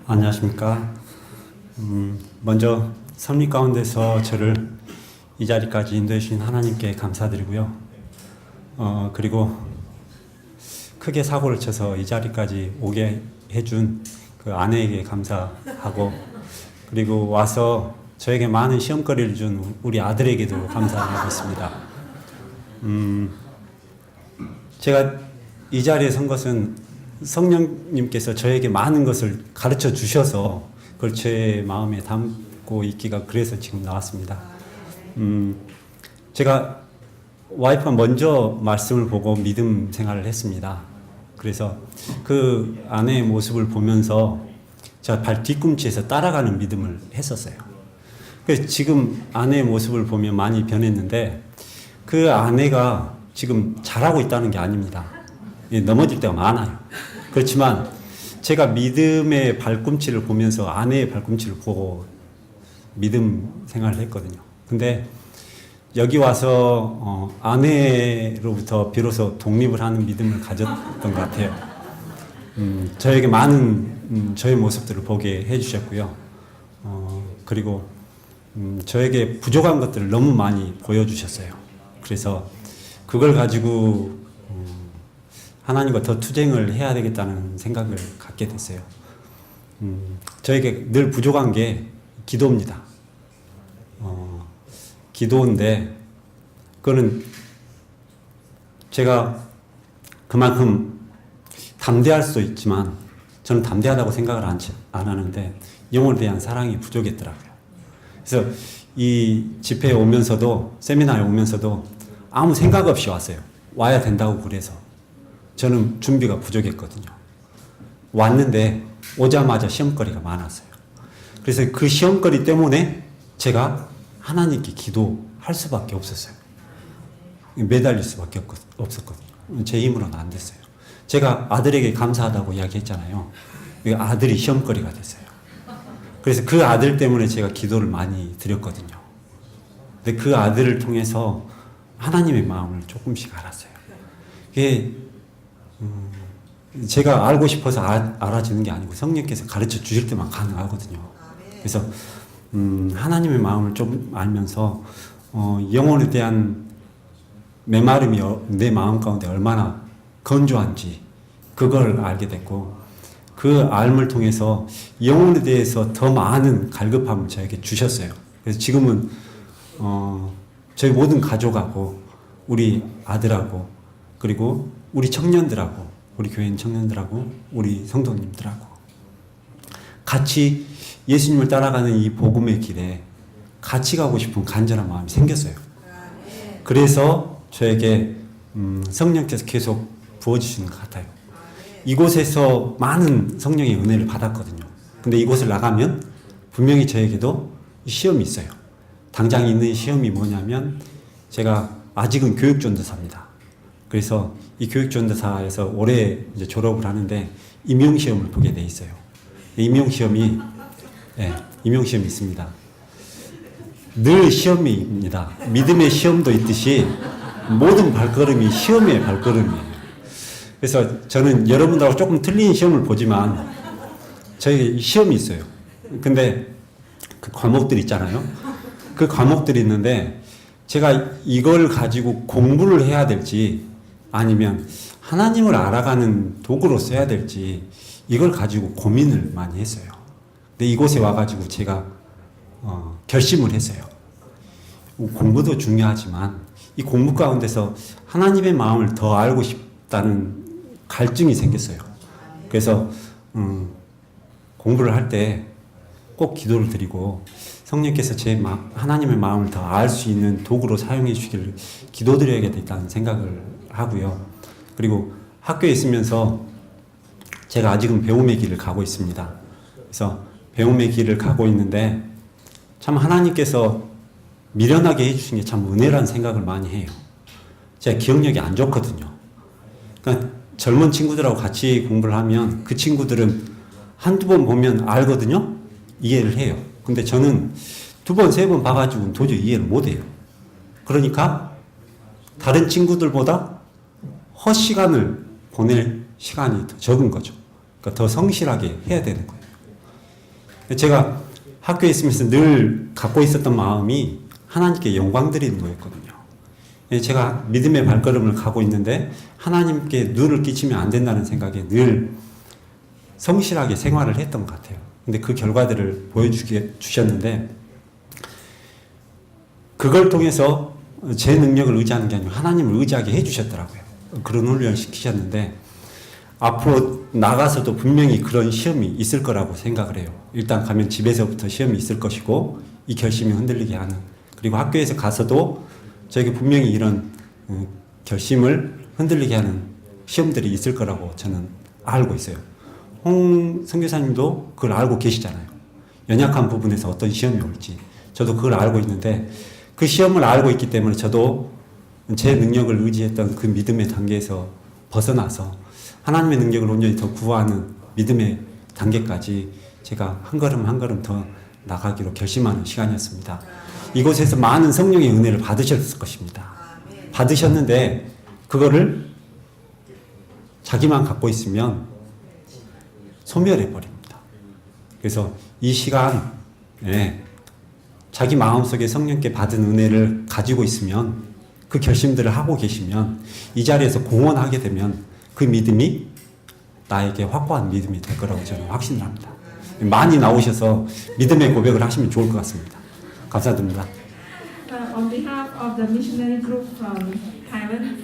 안녕하십니까. 먼저 섭리 가운데서 저를 이 자리까지 인도해 주신 하나님께 감사드리고요. 그리고 크게 사고를 쳐서 이 자리까지 오게 해준 그 아내에게 감사하고, 그리고 와서 저에게 많은 시험거리를 준 우리 아들에게도 감사하고 있습니다. 제가 이 자리에 선 것은 성령님께서 저에게 많은 것을 가르쳐 주셔서 그걸 제 마음에 담고 있기가 그래서 지금 나왔습니다. 제가 와이프가 먼저 말씀을 보고 믿음 생활을 했습니다. 그래서 그 아내의 모습을 보면서 제가 발 뒤꿈치에서 따라가는 믿음을 했었어요. 그래서 지금 아내의 모습을 보면 많이 변했는데, 그 아내가 지금 잘하고 있다는 게 아닙니다. 넘어질 때가 많아요. 그렇지만 제가 믿음의 발꿈치를 보면서 아내의 발꿈치를 보고 믿음 생활을 했거든요. 근데 여기 와서 아내로부터 비로소 독립을 하는 믿음을 가졌던 것 같아요. 저에게 많은 저의 모습들을 보게 해주셨고요. 그리고 저에게 부족한 것들을 너무 많이 보여주셨어요. 그래서 그걸 가지고 하나님과 더 투쟁을 해야 되겠다는 생각을 갖게 됐어요. 저에게 늘 부족한 게 기도입니다. 기도인데, 그거는 제가 그만큼 담대할 수도 있지만 저는 담대하다고 생각을 안 하는데 영혼에 대한 사랑이 부족했더라고요. 그래서 이 집회에 오면서도, 세미나에 오면서도 아무 생각 없이 왔어요. 와야 된다고 그래서. 저는 준비가 부족했거든요. 왔는데 오자마자 시험거리가 많았어요. 그래서 그 시험거리 때문에 제가 하나님께 기도할 수밖에 없었어요. 매달릴 수밖에 없었거든요. 제 힘으로는 안 됐어요. 제가 아들에게 감사하다고 이야기했잖아요. 아들이 시험거리가 됐어요. 그래서 그 아들 때문에 제가 기도를 많이 드렸거든요. 근데 그 아들을 통해서 하나님의 마음을 조금씩 알았어요. 그게 제가 알고 싶어서 알아지는 게 아니고 성령께서 가르쳐 주실 때만 가능하거든요. 그래서 하나님의 마음을 좀 알면서 영혼에 대한 메마름이 내 마음 가운데 얼마나 건조한지 그걸 알게 됐고, 그 알을 통해서 영혼에 대해서 더 많은 갈급함을 저에게 주셨어요. 그래서 지금은 저희 모든 가족하고 우리 아들하고 그리고 우리 청년들하고, 우리 교인 청년들하고, 우리 성도님들하고 같이 예수님을 따라가는 이 복음의 길에 같이 가고 싶은 간절한 마음이 생겼어요. 그래서 저에게 성령께서 계속 부어주시는 것 같아요. 이곳에서 많은 성령의 은혜를 받았거든요. 근데 이곳을 나가면 분명히 저에게도 시험이 있어요. 당장 있는 시험이 뭐냐면, 제가 아직은 교육전도사입니다. 그래서 이 교육전도사에서 올해 이제 졸업을 하는데 임용시험을 보게 돼 있어요. 임용시험이 있습니다. 늘 시험입니다. 믿음의 시험도 있듯이 모든 발걸음이 시험의 발걸음이에요. 그래서 저는 여러분들하고 조금 틀린 시험을 보지만 저희 시험이 있어요. 근데 그 과목들이 있잖아요. 그 과목들이 있는데 제가 이걸 가지고 공부를 해야 될지 아니면 하나님을 알아가는 도구로 써야 될지 이걸 가지고 고민을 많이 했어요. 근데 이곳에 와가지고 제가 결심을 했어요. 공부도 중요하지만 이 공부 가운데서 하나님의 마음을 더 알고 싶다는 갈증이 생겼어요. 그래서 공부를 할 때 꼭 기도를 드리고, 성령께서 하나님의 마음을 더 알 수 있는 도구로 사용해 주시기를 기도드려야겠다는 생각을 하고요. 그리고 학교에 있으면서 제가 아직은 배움의 길을 가고 있습니다. 그래서 배움의 길을 가고 있는데 참 하나님께서 미련하게 해주신 게 참 은혜라는 생각을 많이 해요. 제가 기억력이 안 좋거든요. 그러니까 젊은 친구들하고 같이 공부를 하면 그 친구들은 한두 번 보면 알거든요. 이해를 해요. 근데 저는 두 번, 세 번 봐가지고 도저히 이해를 못해요. 그러니까 다른 친구들보다 헛시간을 보낼 시간이 더 적은 거죠. 그러니까 더 성실하게 해야 되는 거예요. 제가 학교에 있으면서 늘 갖고 있었던 마음이 하나님께 영광 드리는 거였거든요. 제가 믿음의 발걸음을 가고 있는데 하나님께 누를 끼치면 안 된다는 생각에 늘 성실하게 생활을 했던 것 같아요. 근데 그 결과들을 보여주셨는데 그걸 통해서 제 능력을 의지하는 게 아니고 하나님을 의지하게 해주셨더라고요. 그런 훈련을 시키셨는데 앞으로 나가서도 분명히 그런 시험이 있을 거라고 생각을 해요. 일단 가면 집에서부터 시험이 있을 것이고 이 결심이 흔들리게 하는, 그리고 학교에서 가서도 저에게 분명히 이런 결심을 흔들리게 하는 시험들이 있을 거라고 저는 알고 있어요. 홍 선교사님도 그걸 알고 계시잖아요. 연약한 부분에서 어떤 시험이 올지 저도 그걸 알고 있는데 그 시험을 알고 있기 때문에 저도 제 능력을 의지했던 그 믿음의 단계에서 벗어나서 하나님의 능력을 온전히 더 구하는 믿음의 단계까지 제가 한 걸음 한 걸음 더 나가기로 결심하는 시간이었습니다. 이곳에서 많은 성령의 은혜를 받으셨을 것입니다. 받으셨는데 그거를 자기만 갖고 있으면 소멸해 버립니다. 그래서 이 시간에 자기 마음속에 성령께 받은 은혜를 가지고 있으면 그 결심들을 하고 계시면 이 자리에서 공헌하게 되면 그 믿음이 나에게 확고한 믿음이 될 거라고 저는 확신을 합니다. 많이 나오셔서 믿음의 고백을 하시면 좋을 것 같습니다. 감사드립니다. On behalf of the missionary group from Thailand,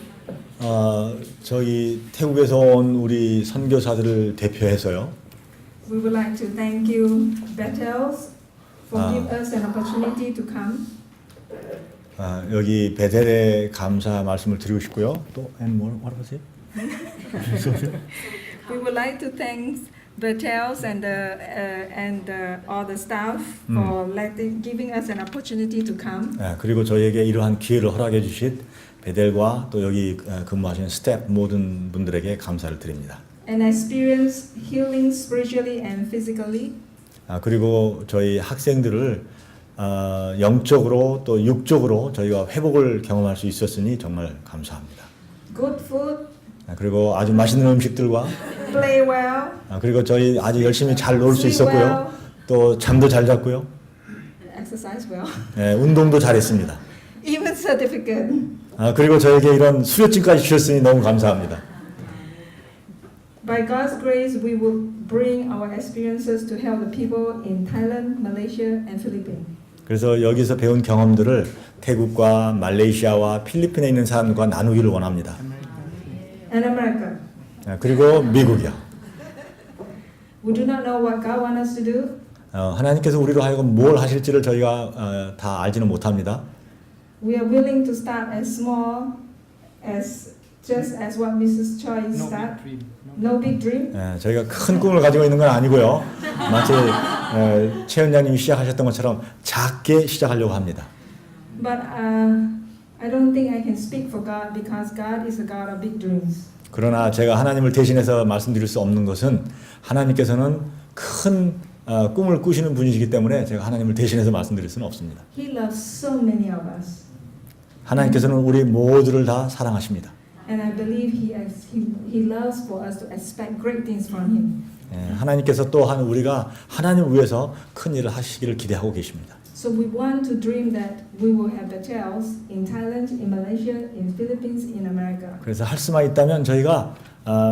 저희 태국에서 온 우리 선교사들을 대표해서요. we would like to thank you, Bethels, for giving us an opportunity to come. 여기 베델에 감사 말씀을 드리고 싶고요. 또 and more, what was it? We would like to thank Bethels and all the staff for giving us an opportunity to come. 그리고 저희에게 이러한 기회를 허락해 주신 베델과 또 여기 근무하시는 스태프 모든 분들에게 감사를 드립니다. And experience healing spiritually and physically. 그리고 저희 학생들을 영적으로 또 육적으로 저희가 회복을 경험할 수 있었으니 정말 감사합니다. Good food. 그리고 아주 맛있는 음식들과 Play well. 그리고 저희 아주 열심히 잘 놀 수 Sleep 있었고요. well. 또 잠도 잘 잤고요. Exercise well. 운동도 잘했습니다. Even certificate. 그리고 저에게 이런 수료증까지 주셨으니 너무 감사합니다. By God's grace, we will bring our experiences to help the people in Thailand, Malaysia, and Philippines. 그래서 여기서 배운 경험들을 태국과 말레이시아와 필리핀에 있는 사람과 나누기를 원합니다. And America. 그리고 미국이요. We do not know what God wants us to do, 하나님께서 우리로 하여금 뭘 하실지를 저희가 다 알지는 못합니다. we are willing to start as small as just as what Mrs. Choi started. No big dream. 저희가 큰 꿈을 가지고 있는 건 아니고요. 마치 최 원장님이 시작하셨던 것처럼 작게 시작하려고 합니다. But I don't think I can speak for God because God is a God of big dreams. 그러나 제가 하나님을 대신해서 말씀드릴 수 없는 것은 하나님께서는 큰 꿈을 꾸시는 분이시기 때문에 제가 하나님을 대신해서 말씀드릴 수는 없습니다. He loves so many of us. 하나님께서는 우리 모두를 다 사랑하십니다. And I believe he loves for us to expect great things from Him. 하나님께서 또한 우리가 하나님을 위해서 큰 일을 하시기를 기대하고 계십니다. So we want to dream that we will have Bethels in Thailand, in Malaysia, in Philippines, in America. 그래서 할 수만 있다면 저희가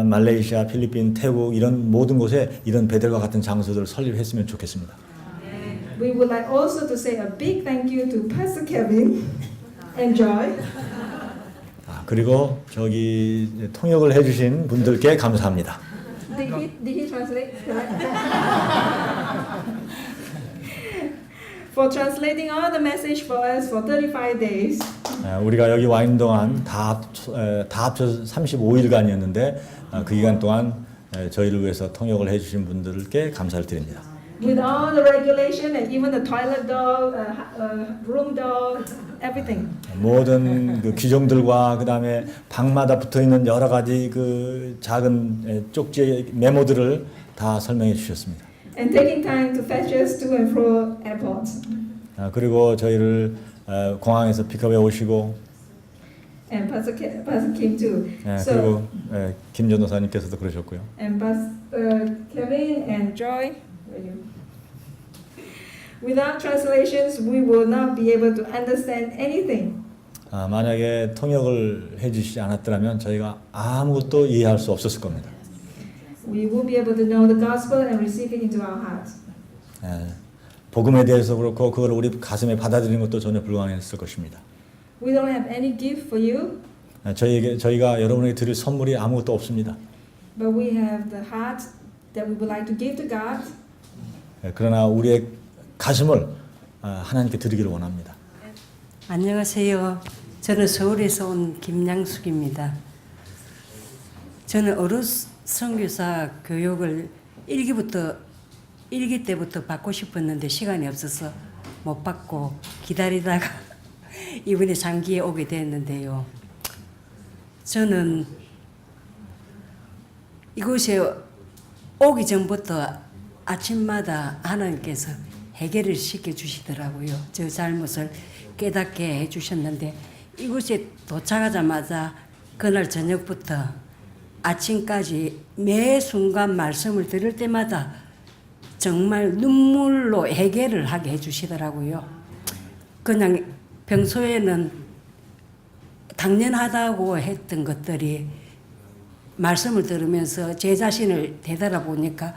말레이시아, 필리핀, 태국 이런 모든 곳에 이런 베델과 같은 장소들을 설립했으면 좋겠습니다. We would like also to say a big thank you to Pastor Kevin and Joy. 그리고 저기 통역을 해주신 분들께 감사합니다. Did he translate? For translating all the message for us for 35 days. 우리가 여기 와 있는 동안 다 합쳐서 35일간이었는데 그 기간 동안 저희를 위해서 통역을 해주신 분들께 감사를 드립니다. With all the regulation and even the toilet door, room door, everything. 모든 그 규정들과 그 다음에 방마다 붙어 있는 여러 가지 그 작은 쪽지 메모들을 다 설명해 주셨습니다. And taking time to fetch us to and fro airports. 그리고 저희를 공항에서 픽업해 오시고 And Pastor Kim too. 그리고 김 전도사님께서도 그러셨고요. And Pastor Kevin and Joy. Without translations, we will not be able to understand anything. 만약에 통역을 해주시지 않았더라면 저희가 아무것도 이해할 수 없었을 겁니다. We will be able to know the gospel and receive it into our hearts. 복음에 대해서 그렇고 그걸 우리 가슴에 받아들이는 것도 전혀 불가능했을 것입니다. We don't have any gift for you, 저희가 여러분에게 드릴 선물이 아무것도 없습니다. but we have the heart that we would like to give to God. 그러나 우리의 가슴을 하나님께 드리기를 원합니다. 안녕하세요. 저는 서울에서 온 김양숙입니다. 저는 어른 선교사 교육을 1기 때부터 받고 싶었는데 시간이 없어서 못 받고 기다리다가 이번에 장기에 오게 됐는데요. 저는 이곳에 오기 전부터 아침마다 하나님께서 해결을 시켜주시더라고요. 저 잘못을 깨닫게 해주셨는데 이곳에 도착하자마자 그날 저녁부터 아침까지 매 순간 말씀을 들을 때마다 정말 눈물로 해결을 하게 해주시더라고요. 그냥 평소에는 당연하다고 했던 것들이 말씀을 들으면서 제 자신을 되돌아보니까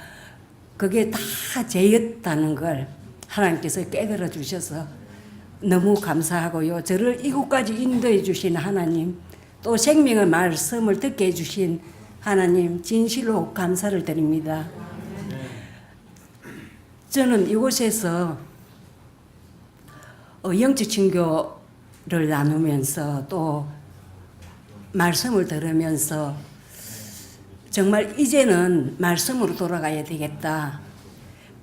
그게 다 죄였다는 걸 하나님께서 깨달아 주셔서 너무 감사하고요. 저를 이곳까지 인도해 주신 하나님, 또 생명의 말씀을 듣게 해주신 하나님 진실로 감사를 드립니다. 저는 이곳에서 영적 친교를 나누면서 또 말씀을 들으면서 정말 이제는 말씀으로 돌아가야 되겠다.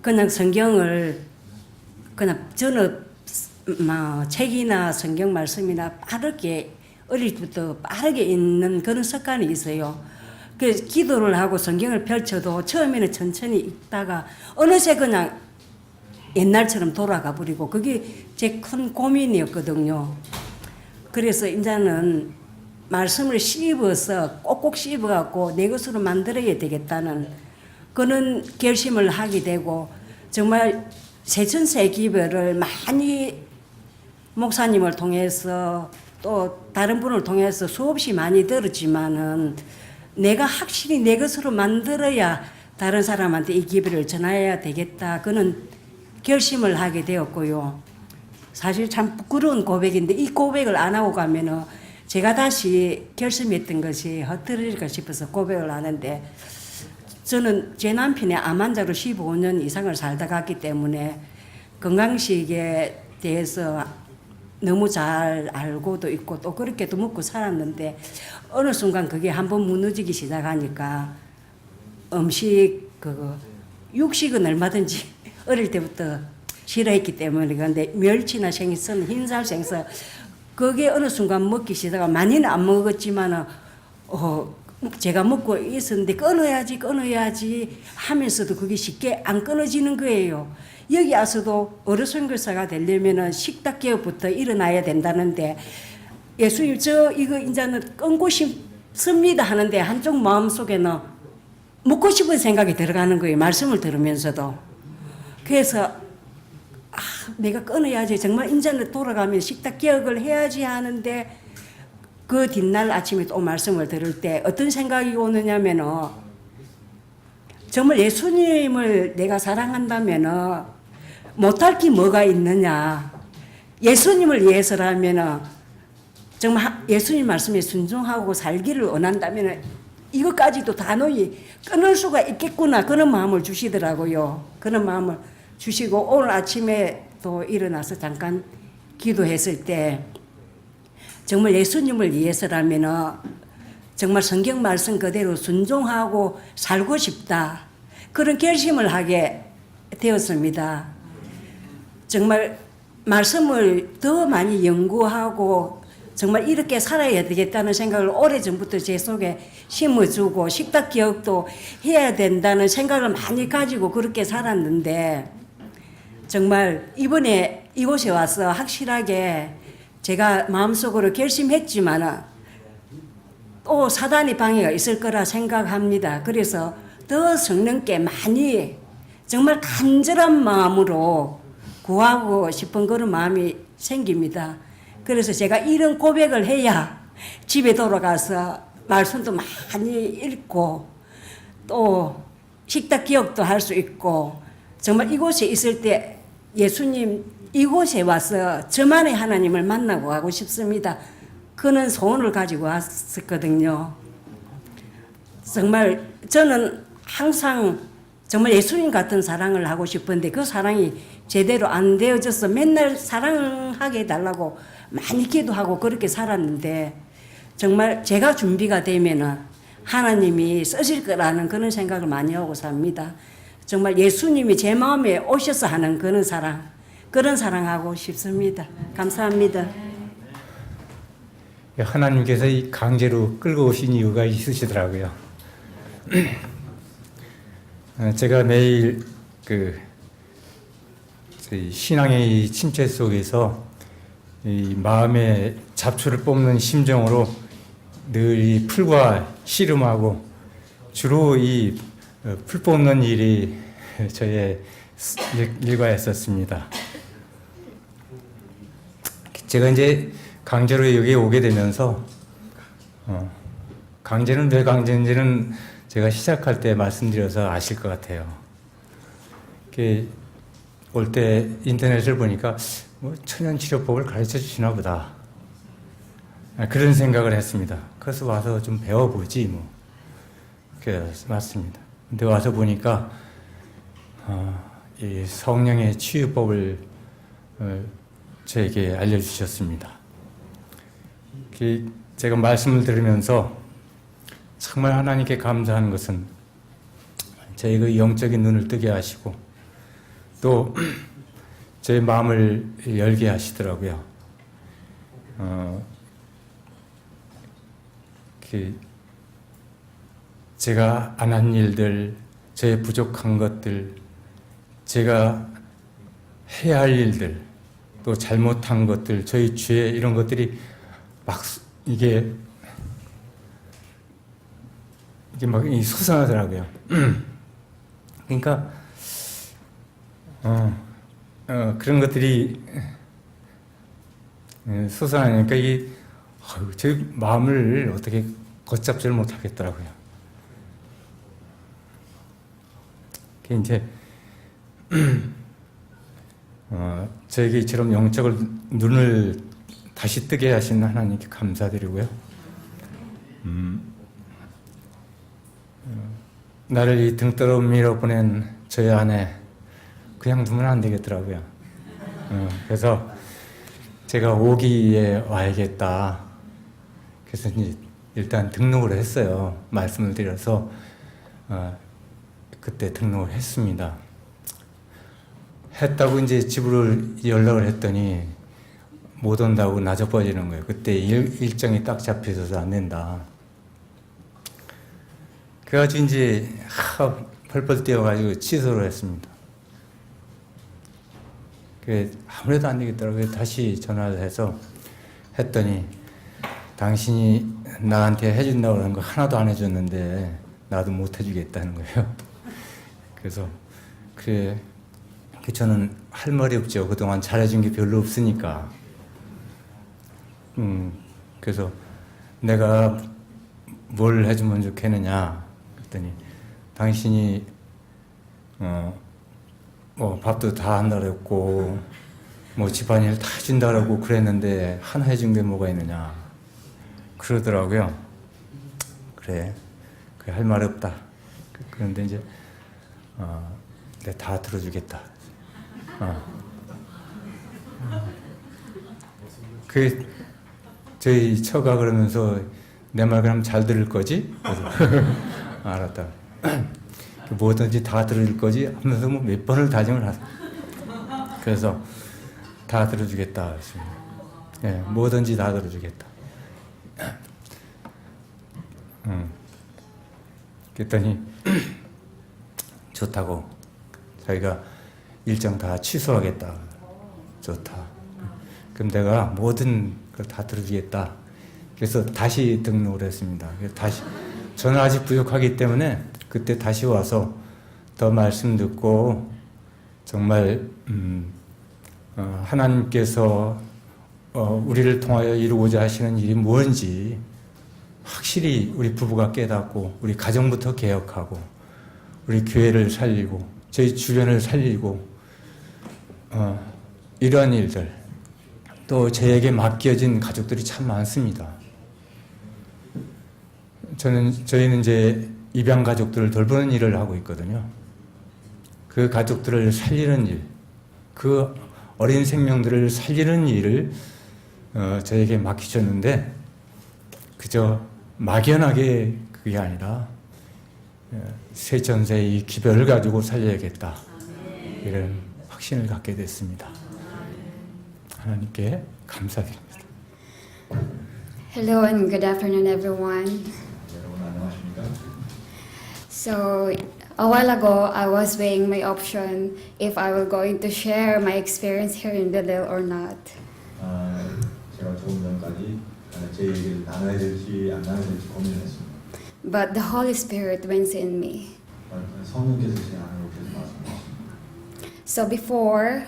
그냥 성경을 그냥 저는 책이나 성경 말씀이나 빠르게 어릴 때부터 빠르게 읽는 그런 습관이 있어요. 그래서 기도를 하고 성경을 펼쳐도 처음에는 천천히 읽다가 어느새 그냥 옛날처럼 돌아가 버리고 그게 제 큰 고민이었거든요. 그래서 이제는 말씀을 씹어서 꼭꼭 씹어갖고 내 것으로 만들어야 되겠다는 그런 결심을 하게 되고 정말 세천세 기별을 많이 목사님을 통해서 또 다른 분을 통해서 수없이 많이 들었지만은 내가 확실히 내 것으로 만들어야 다른 사람한테 이 기별을 전해야 되겠다 그는 결심을 하게 되었고요. 사실 참 부끄러운 고백인데 이 고백을 안 하고 가면은 제가 다시 결심했던 것이 헛들을까 싶어서 고백을 하는데 저는 제 남편이 암 환자로 15년 이상을 살다 갔기 때문에 건강식에 대해서 너무 잘 알고도 있고 또 그렇게도 먹고 살았는데 어느 순간 그게 한번 무너지기 시작하니까 음식 육식은 얼마든지 어릴 때부터 싫어했기 때문에 그런데 멸치나 생선, 흰살 생선 그게 어느 순간 먹기 시작하고 많이는 안 먹었지만은 제가 먹고 있었는데 끊어야지 하면서도 그게 쉽게 안 끊어지는 거예요. 여기 와서도 어른 선교사가 되려면은 식탁 개업부터 일어나야 된다는데 예수님 저 이거 이제는 끊고 싶습니다 하는데 한쪽 마음속에는 먹고 싶은 생각이 들어가는 거예요. 말씀을 들으면서도. 그래서 내가 끊어야지 정말 이제는 돌아가면 식탁 개혁을 해야지 하는데 그 뒷날 아침에 또 말씀을 들을 때 어떤 생각이 오느냐면은 정말 예수님을 내가 사랑한다면은 못할 게 뭐가 있느냐. 예수님을 위해서라면은 정말 예수님 말씀에 순종하고 살기를 원한다면은 이것까지도 단호히 끊을 수가 있겠구나. 그런 마음을 주시더라고요. 그런 마음을 주시고 오늘 아침에 또 일어나서 잠깐 기도했을 때 정말 예수님을 위해서라면은 정말 성경 말씀 그대로 순종하고 살고 싶다. 그런 결심을 하게 되었습니다. 정말 말씀을 더 많이 연구하고 정말 이렇게 살아야 되겠다는 생각을 오래전부터 제 속에 심어주고 식탁 기억도 해야 된다는 생각을 많이 가지고 그렇게 살았는데 정말 이번에 이곳에 와서 확실하게 제가 마음속으로 결심했지만 또 사단의 방해가 있을 거라 생각합니다. 그래서 더 성령께 많이 정말 간절한 마음으로 구하고 싶은 그런 마음이 생깁니다. 그래서 제가 이런 고백을 해야 집에 돌아가서 말씀도 많이 읽고 또 식탁 기억도 할 수 있고 정말 이곳에 있을 때 예수님 이곳에 와서 저만의 하나님을 만나고 가고 싶습니다. 그는 소원을 가지고 왔었거든요. 정말 저는 항상 정말 예수님 같은 사랑을 하고 싶은데 그 사랑이 제대로 안 되어져서 맨날 사랑하게 해달라고 많이 기도하고 그렇게 살았는데 정말 제가 준비가 되면은 하나님이 쓰실 거라는 그런 생각을 많이 하고 삽니다. 정말 예수님이 제 마음에 오셔서 하는 그런 사랑하고 싶습니다. 감사합니다. 하나님께서 이 강제로 끌고 오신 이유가 있으시더라고요. 제가 매일 신앙의 침체 속에서 이 마음의 잡초를 뽑는 심정으로 늘 이 풀과 씨름하고 주로 이 풀 뽑는 일이 저의 일과였었습니다. 제가 이제 강제로 여기에 오게 되면서 강제는 왜 강제인지는 제가 시작할 때 말씀드려서 아실 것 같아요. 올 때 인터넷을 보니까 뭐 천연치료법을 가르쳐 주시나 보다. 그런 생각을 했습니다. 그래서 와서 좀 배워보지 뭐. 그래서 왔습니다. 근데 와서 보니까 이 성령의 치유법을 저에게 알려주셨습니다. 제가 말씀을 들으면서 정말 하나님께 감사한 것은 저의 그 영적인 눈을 뜨게 하시고 또 제 마음을 열게 하시더라고요. 제가 안 한 일들, 저의 부족한 것들, 제가 해야 할 일들, 또 잘못한 것들, 저희 죄 이런 것들이 막 이게 막 솟아나더라고요. 그러니까 그런 것들이 솟아나니까 제 마음을 어떻게 걷잡지를 못하겠더라고요. 그게 이제 저에게 이처럼 영적을 눈을 다시 뜨게 하신 하나님께 감사드리고요. 나를 이 등떠러 밀어보낸 저의 아내 그냥 두면 안 되겠더라고요. 그래서 제가 5기에 와야겠다. 그래서 이제 일단 등록을 했어요. 말씀을 드려서 그때 등록을 했습니다. 했다고 이제 집으로 연락을 했더니 못 온다고 나져버리는 거예요. 그때 일정이 딱 잡혀서 안 된다. 그래가지고 이제 펄펄 뛰어가지고 취소를 했습니다. 아무래도 안 되겠더라고요. 다시 전화를 해서 했더니 당신이 나한테 해준다고 하는 거 하나도 안 해줬는데 나도 못 해주겠다는 거예요. 그래서 저는 할 말이 없죠. 그동안 잘해준 게 별로 없으니까. 그래서 내가 뭘 해주면 좋겠느냐 그랬더니 당신이 뭐 밥도 다 한다 그랬고 뭐 집안일 다 해준다 그러고 그랬는데 하나 해준 게 뭐가 있느냐 그러더라고요. 그래 할 말 없다. 그런데 이제 내가 다 들어주겠다. 저희 처가 그러면서 내 말 그럼 잘 들을 거지? 그래서 알았다. 뭐든지 다 들을 거지? 하면서 뭐 몇 번을 다짐을 하세요. 그래서 다 들어주겠다. 예, 뭐든지 다 들어주겠다. 그랬더니 좋다고 자기가 일정 다 취소하겠다. 좋다. 그럼 내가 모든 걸 다 들어주겠다. 그래서 다시 등록을 했습니다. 다시 저는 아직 부족하기 때문에 그때 다시 와서 더 말씀 듣고 정말 하나님께서 우리를 통하여 이루고자 하시는 일이 뭔지 확실히 우리 부부가 깨닫고 우리 가정부터 개혁하고 우리 교회를 살리고 저희 주변을 살리고 이러한 일들 또 저에게 맡겨진 가족들이 참 많습니다. 저희는 이제 입양 가족들을 돌보는 일을 하고 있거든요. 그 가족들을 살리는 일, 그 어린 생명들을 살리는 일을 저에게 맡기셨는데 그저 막연하게 그게 아니라 세천세의 이 기별을 가지고 살려야겠다 이런 확신을 갖게 됐습니다. 하나님께 감사드립니다. Hello and good afternoon, everyone. 여러분 안녕하십니까? So, a while ago, I was weighing my option if I were going to share my experience here in Bethel or not. 제가 조금 전까지 제 얘기를 나눠야 될지 안 나눠야 될지 고민을 했습니다. But the Holy Spirit went in me. 성령께서 제 안으로 계속 말씀하십니다. So before,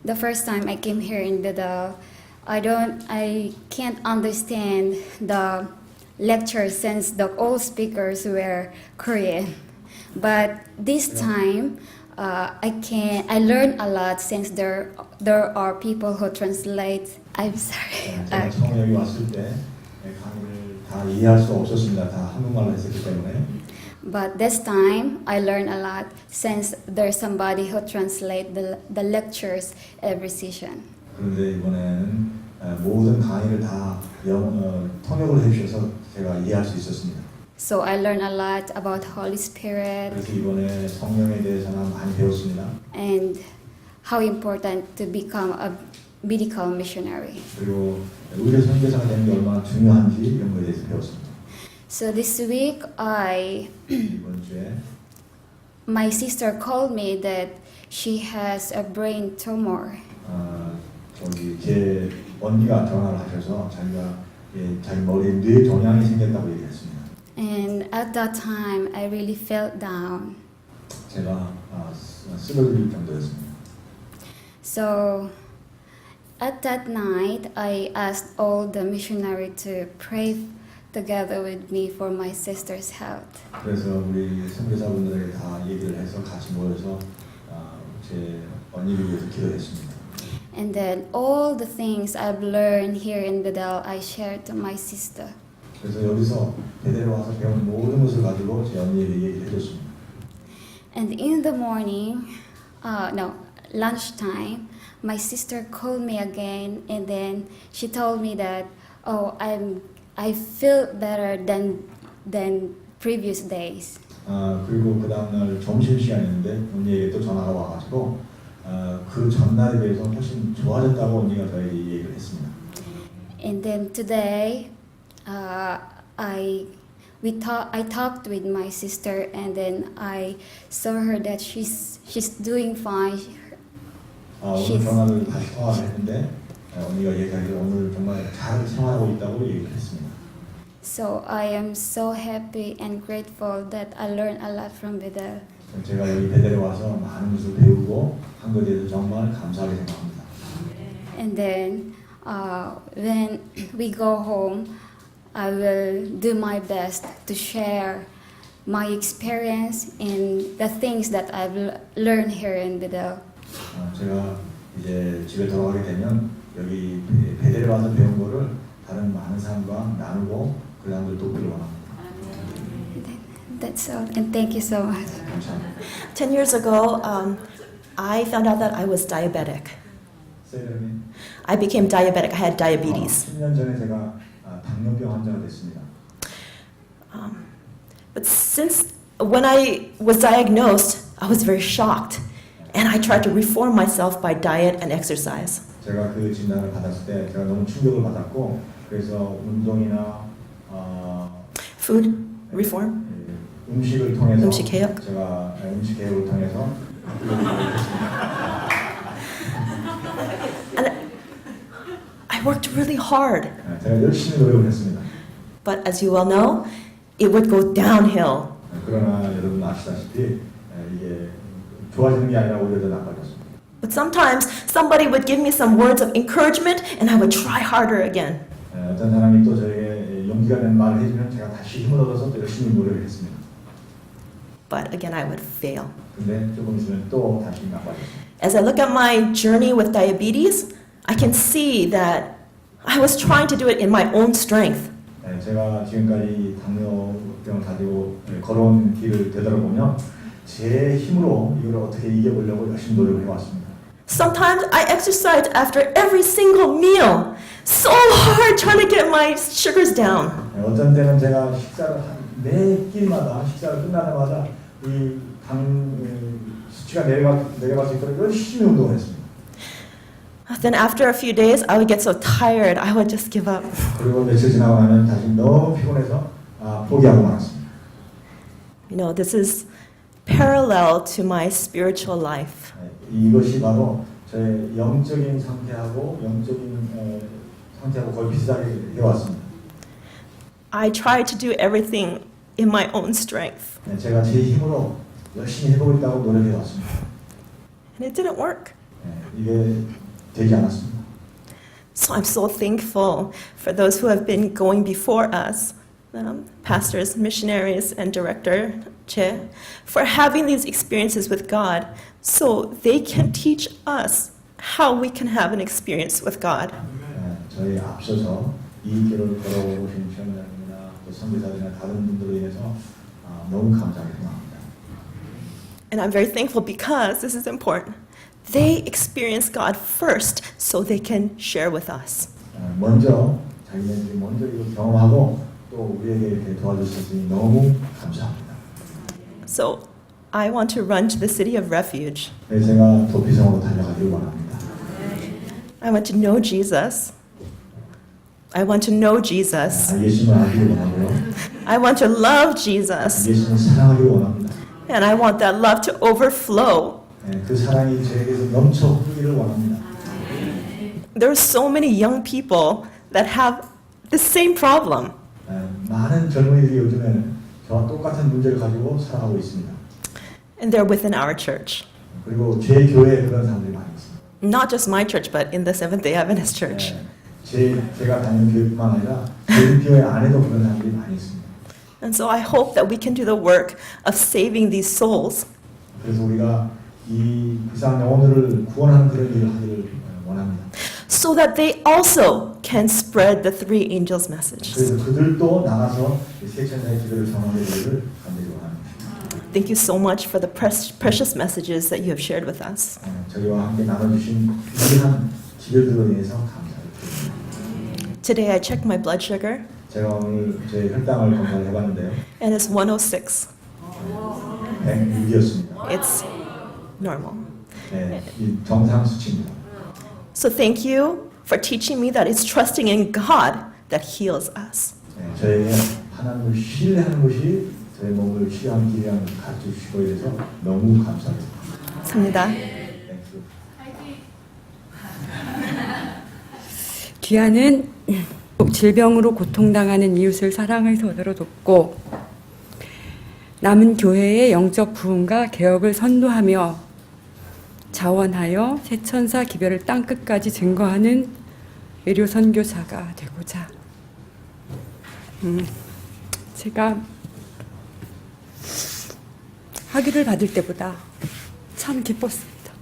the first time I came here in Bethel, I can't understand the lecture since the old speakers were Korean. But this time, I learned a lot since there are people who translate. I'm sorry. 제가 처음 여기 왔을 때 강의를 다 이해할 수 없었습니다. 다 한국말로 했었기 때문에. But this time, I learned a lot since there's somebody who translate the lectures every session. 그런데 이번에는 모든 강의를 다 통역을 해주셔서 제가 이해할 수 있었습니다. So I learned a lot about Holy Spirit 그래서 이번에 성령에 대해서는 많이 배웠습니다. and how important to become a medical missionary. 그리고 의료 선교사가 되는 게 얼마나 중요한지 이런 거에 대해서 배웠습니다. So this week, 이번 주에 my sister called me that she has a brain tumor. 제 언니가 전화를 하셔서 자기 머리에 뇌 종양이 생겼다고 얘기했습니다. And at that time, I really felt down. 제가 쓰러질 정도였습니다. So at that night, I asked all the missionary to pray together with me for my sister's health. 그래서 우리 선교사분들에게 다 얘기를 해서 같이 모여서 제 언니를 위해서 기도했습니다. And then all the things I've learned here in Bethel, I shared to my sister. 그래서 여기서 베델에 와서 배운 모든 것을 가지고 제 언니에게 얘기를 해줬습니다. And in the morning, lunchtime, my sister called me again, and then she told me that, I feel better than previous days. 그리고 그 다음날 점심시간이었는데 언니에게 또 전화가 와가지고 그 전날에 비해서 훨씬 좋아졌다고 언니가 저에게 얘기를 했습니다. And then today, I talked with my sister, and then I saw her that she's doing fine. 오늘 전화를 다시 통화를 했는데 언니가 얘기하기를 오늘 정말 잘 생활하고 있다고 얘기를 했습니다. So I am so happy and grateful that I learned a lot from Bethel. 제가 여기 베델에 와서 많은 것을 배우고 한 것에 대해서 정말 감사하게 생각합니다. And then when we go home, I will do my best to share my experience and the things that I've learned here in Bethel. 제가 이제 집에 돌아가게 되면 여기 베델에 와서 배운 거를 다른 많은 사람과 나누고 그 사람들 돕기를 원합니다. That's all, and thank you so much. 감사합니다. 10 years ago, I found out that I was diabetic. 세련님, I became diabetic. I had diabetes. 10년 전에 제가 당뇨병 환자가 됐습니다. But since when I was diagnosed, I was very shocked. And I tried to reform myself by diet and exercise. 제가 그 진단을 받았을 때 제가 너무 충격을 받았고 그래서 운동이나 Food reform. 음식을 통해서 음식 개혁? 제가 음식 개혁을 통해서 And I worked really hard. 제가 열심히 노력을 했습니다. But as you well know, it would go downhill. 그러나 여러분 아시다시피 이게 좋아지는 게 아니라 오히려 더 나빠졌습니다. But sometimes somebody would give me some words of encouragement and I would try harder again. 어떤 사람이 또 저에게 용기가 되는 말을 해주면 제가 다시 힘을 얻어서 또 열심히 노력을 했습니다. But again, I would fail. 근데 조금 있으면 또 다시 나빠졌습니다. As I look at my journey with diabetes, I can see that I was trying to do it in my own strength. 제가 지금까지 당뇨병을 가지고 걸어온 길을 되돌아보면 제 힘으로 이걸 어떻게 이겨보려고 열심히 노력을 해왔습니다. Sometimes I exercised after every single meal, so hard trying to get my sugars down. 어떤 때는 제가 식사를 매 끼마다 식사를 끝나자마자 이 당 수치가 내려갈 수 있도록 열심히 운동을 했습니다. Then after a few days, I would get so tired, I would just give up. 그리고 며칠 지나고 나면 다시 너무 피곤해서 포기하고 말았습니다. You know, this is parallel to my spiritual life. 이것이 바로 저의 영적인 상태하고 상태하고 거의 비슷하게 해왔습니다. I tried to do everything in my own strength, 제가 제 힘으로 열심히 해보겠다고 노력해왔습니다. and it didn't work. 이게 되지 않았습니다. So I'm so thankful for those who have been going before us, pastors, missionaries, and director Che, for having these experiences with God so they can teach us how we can have an experience with God. 저희 앞서서 이 길을 걸어오신 시험장님이나 또 선교사들이나 다른 분들로 인해서 너무 감사하게 생각합니다. And I'm very thankful because this is important. They experience God first so they can share with us. 먼저 자기네들이 먼저 이걸 경험하고 또 우리에게 이렇게 도와줄 수 있으니 너무 감사합니다. So I want to run to the city of refuge. 네, 제가 도피성으로 달려가길 원합니다. I want to know Jesus. I want to know Jesus. 예수님을 알기를 원하고요. I want to love Jesus. 예수님을 사랑하길 원합니다. And I want that love to overflow. 그 사랑이 저에게서 넘쳐 흐르기를 원합니다. There are so many young people that have the same problem. 많은 젊은이들이 요즘에는 저와 똑같은 문제를 가지고 살아가고 있습니다. And they're within our church. 그리고 제 교회에 그런 사람들이 많이 있습니다. Not just my church, but in the Seventh-day Adventist Church. 제가 다니는 교회뿐만 아니라 제 교회 안에도 그런 사람들이 많이 있습니다. And so I hope that we can do the work of saving these souls. 그래서 우리가 이 이상 영혼들을 구원하는 그런 일을 하기를 원합니다. So that they also can spread the three angels' message. 그래서 그들도 나가서 세 천사의 기도를 전하는 일을 간절히 원합니다. Thank you so much for the precious messages that you have shared with us. 저희와 함께 나눠주신 귀한 기별들로 인해서 감사드립니다. Today I checked my blood sugar 제가 오늘 제 혈당을 검사를 해봤는데요. and it's 106. 106이었습니다. It's normal. 네, 이 정상 수치입니다. So thank you for teaching me that it's trusting in God that heals us. 저에게 하나님을 신뢰하는 것이 저의 몸을 치료하는 길이라는 것을 가르쳐 주시고 이래서 너무 감사합니다. 감사합니다. 땡큐. 귀하는 질병으로 고통당하는 이웃을 사랑의 손으로 돕고 남은 교회의 영적 부흥과 개혁을 선도하며 자원하여 새천사 기별을 땅끝까지 증거하는 의료 선교사가 되고자 제가 학위를 받을 때보다 참 기뻤습니다.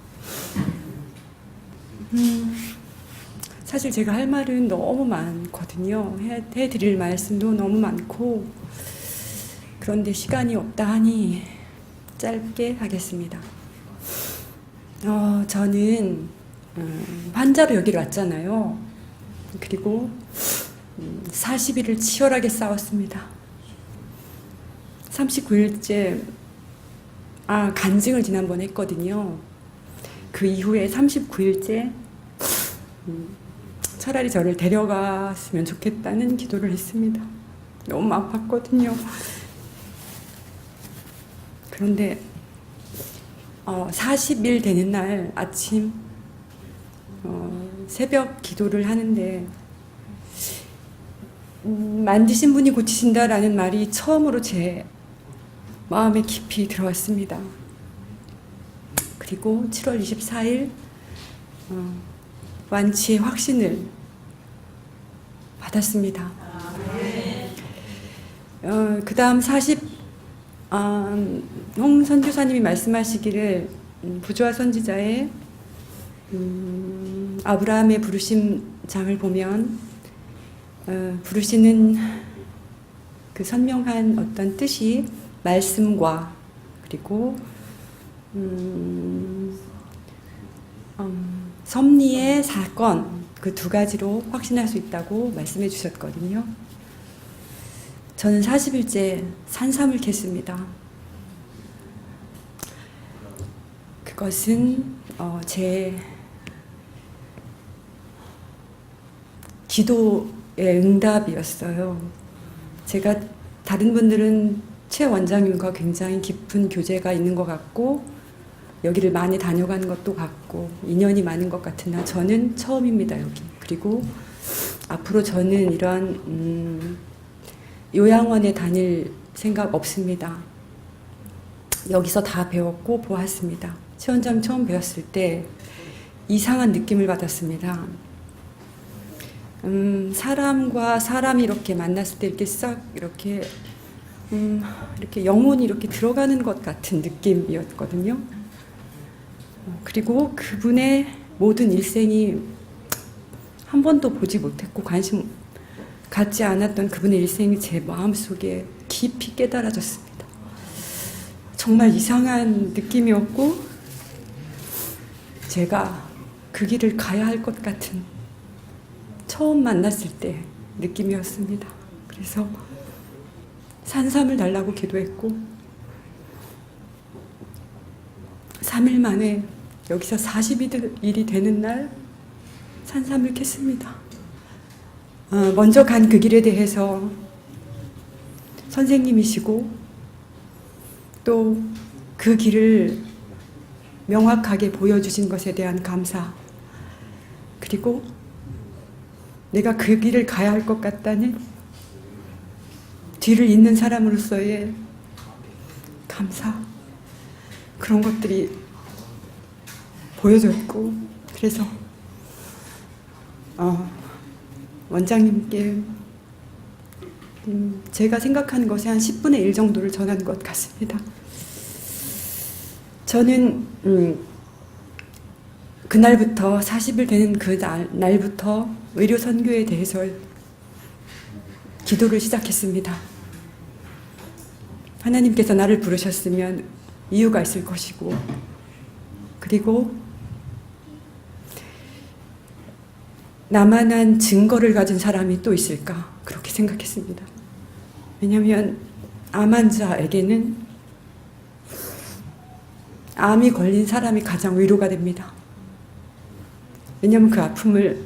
사실 제가 할 말은 너무 많거든요. 해드릴 말씀도 너무 많고 그런데 시간이 없다 하니 짧게 하겠습니다. 저는 환자로 여기를 왔잖아요. 그리고 40일을 치열하게 싸웠습니다. 39일째 간증을 지난번에 했거든요. 그 이후에 39일째 차라리 저를 데려갔으면 좋겠다는 기도를 했습니다. 너무 아팠거든요. 그런데 40일 되는 날 아침 새벽 기도를 하는데 만드신 분이 고치신다라는 말이 처음으로 제 마음에 깊이 들어왔습니다. 그리고 7월 24일 완치의 확신을 받았습니다. 그 다음 홍 선교사님이 말씀하시기를 부조화 선지자의 아브라함의 부르심 장을 보면 부르시는 그 선명한 어떤 뜻이 말씀과 그리고 섭리의 사건 그 두 가지로 확신할 수 있다고 말씀해 주셨거든요. 저는 40일째 산삼을 캤습니다. 그것은 제 기도의 응답이었어요. 제가 다른 분들은 최 원장님과 굉장히 깊은 교제가 있는 것 같고 여기를 많이 다녀간 것도 같고 인연이 많은 것 같으나 저는 처음입니다, 여기. 그리고 앞으로 저는 이런 요양원에 다닐 생각 없습니다. 여기서 다 배웠고 보았습니다. 최 원장님 처음 배웠을 때 이상한 느낌을 받았습니다. 사람과 사람이 이렇게 만났을 때 이렇게 싹 이렇게 영혼이 이렇게 들어가는 것 같은 느낌이었거든요. 그리고 그분의 모든 일생이 한 번도 보지 못했고 관심 갖지 않았던 그분의 일생이 제 마음속에 깊이 깨달아졌습니다. 정말 이상한 느낌이었고 제가 그 길을 가야 할 것 같은 처음 만났을 때 느낌이었습니다. 그래서 산삼을 달라고 기도했고 3일 만에 여기서 40일이 되는 날 산삼을 캤습니다. 먼저 간 그 길에 대해서 선생님이시고 또 그 길을 명확하게 보여주신 것에 대한 감사 그리고 내가 그 길을 가야 할 것 같다는 뒤를 잇는 사람으로서의 감사 그런 것들이 보여줬고 그래서 원장님께 제가 생각하는 것의 한 10분의 1 정도를 전한 것 같습니다. 저는 그날부터 40일 되는 그 날부터 의료 선교에 대해서 기도를 시작했습니다. 하나님께서 나를 부르셨으면 이유가 있을 것이고 그리고 나만한 증거를 가진 사람이 또 있을까 그렇게 생각했습니다. 왜냐하면 암 환자에게는 암이 걸린 사람이 가장 위로가 됩니다. 왜냐하면 그 아픔을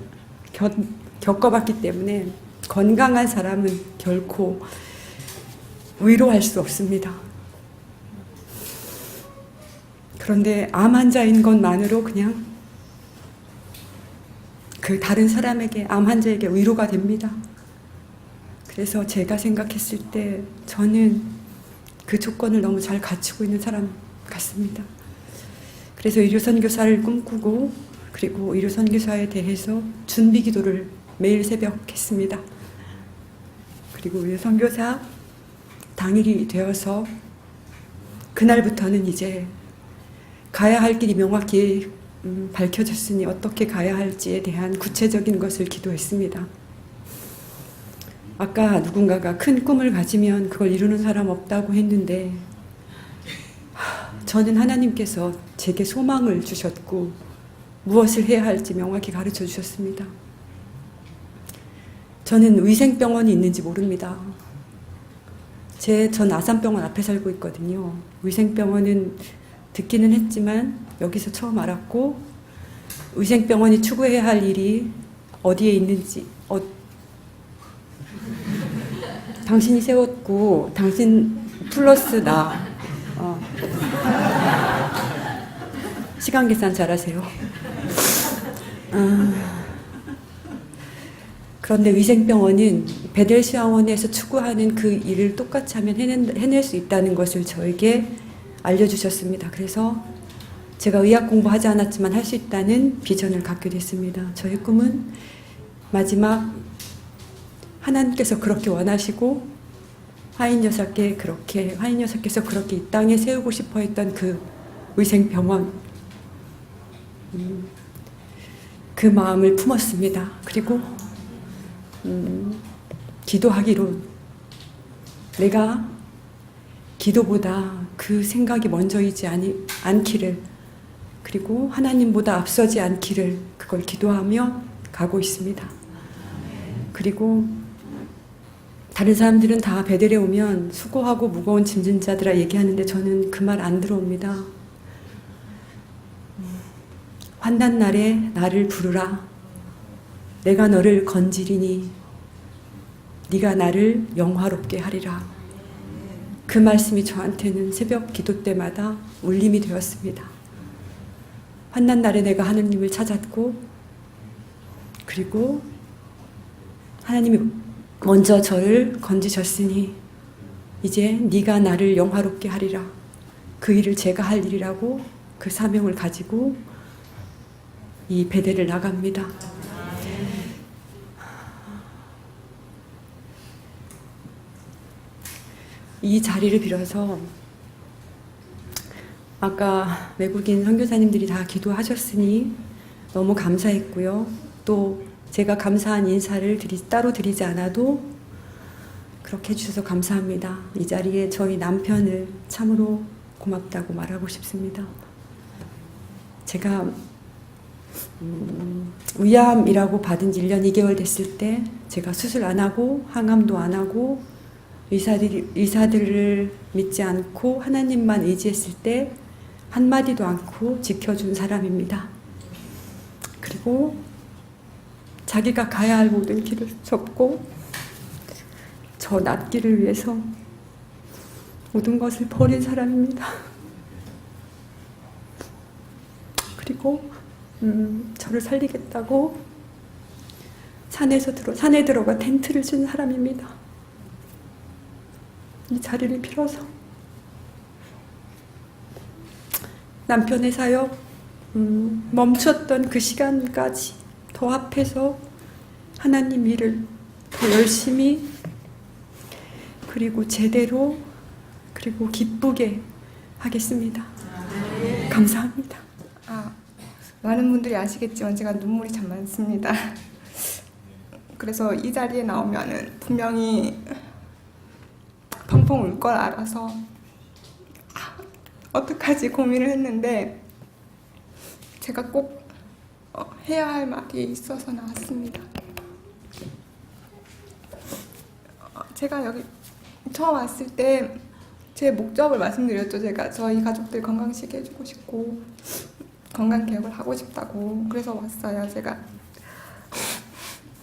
겪어봤기 때문에 건강한 사람은 결코 위로할 수 없습니다. 그런데 암 환자인 것만으로 그냥 그 다른 사람에게 암 환자에게 위로가 됩니다. 그래서 제가 생각했을 때 저는 그 조건을 너무 잘 갖추고 있는 사람 같습니다. 그래서 의료 선교사를 꿈꾸고 그리고 의료 선교사에 대해서 준비 기도를 매일 새벽 했습니다. 그리고 의료 선교사 당일이 되어서 그날부터는 이제 가야 할 길이 명확히 밝혀졌으니 어떻게 가야 할지에 대한 구체적인 것을 기도했습니다. 아까 누군가가 큰 꿈을 가지면 그걸 이루는 사람 없다고 했는데 저는 하나님께서 제게 소망을 주셨고 무엇을 해야 할지 명확히 가르쳐 주셨습니다. 저는 위생병원이 있는지 모릅니다. 전 아산병원 앞에 살고 있거든요. 위생병원은 듣기는 했지만 여기서 처음 알았고 위생병원이 추구해야 할 일이 어디에 있는지 당신이 세웠고 당신 플러스 나 시간 계산 잘하세요. 그런데 위생병원은 베델시아원에서 추구하는 그 일을 똑같이 하면 해낼 수 있다는 것을 저에게 알려주셨습니다. 그래서 제가 의학 공부하지 않았지만 할 수 있다는 비전을 갖게 됐습니다. 저의 꿈은 마지막 하나님께서 그렇게 원하시고 화인 여사께서 그렇게 이 땅에 세우고 싶어 했던 그 의생병원, 그 마음을 품었습니다. 그리고 기도하기로, 내가 기도보다 그 생각이 먼저이지 않기를, 그리고 하나님보다 앞서지 않기를, 그걸 기도하며 가고 있습니다. 그리고 다른 사람들은 다 베델에 오면 수고하고 무거운 짐진 자들아 얘기하는데 저는 그 말 안 들어옵니다. 환난 날에 나를 부르라. 내가 너를 건지리니 네가 나를 영화롭게 하리라. 그 말씀이 저한테는 새벽 기도 때마다 울림이 되었습니다. 환난 날에 내가 하느님을 찾았고, 그리고 하나님이 먼저 저를 건지셨으니 이제 네가 나를 영화롭게 하리라. 그 일을 제가 할 일이라고 그 사명을 가지고 이 베델을 나갑니다. 이 자리를 빌어서 아까 외국인 선교사님들이 다 기도하셨으니 너무 감사했고요. 또 제가 감사한 인사를 따로 드리지 않아도 그렇게 해주셔서 감사합니다. 이 자리에 저희 남편을 참으로 고맙다고 말하고 싶습니다. 제가 위암이라고 받은 지 1년 2개월 됐을 때 제가 수술 안 하고 항암도 안 하고 의사들을 믿지 않고 하나님만 의지했을 때 한마디도 않고 지켜준 사람입니다. 그리고 자기가 가야 할 모든 길을 접고 저 낫기를 위해서 모든 것을 버린 사람입니다. 그리고 저를 살리겠다고 산에 들어가 텐트를 친 사람입니다. 이 자리를 빌어서 남편의 사역 멈췄던 그 시간까지 더 앞에서 하나님 일을 더 열심히, 그리고 제대로, 그리고 기쁘게 하겠습니다. 감사합니다. 많은 분들이 아시겠지만 제가 눈물이 참 많습니다. 그래서 이 자리에 나오면은 분명히 펑펑 울 걸 알아서 어떡하지 고민을 했는데 제가 꼭 해야 할 말이 있어서 나왔습니다. 제가 여기 처음 왔을 때 제 목적을 말씀드렸죠. 제가 저희 가족들 건강식 해주고 싶고 건강 개혁을 하고 싶다고. 그래서 왔어요, 제가.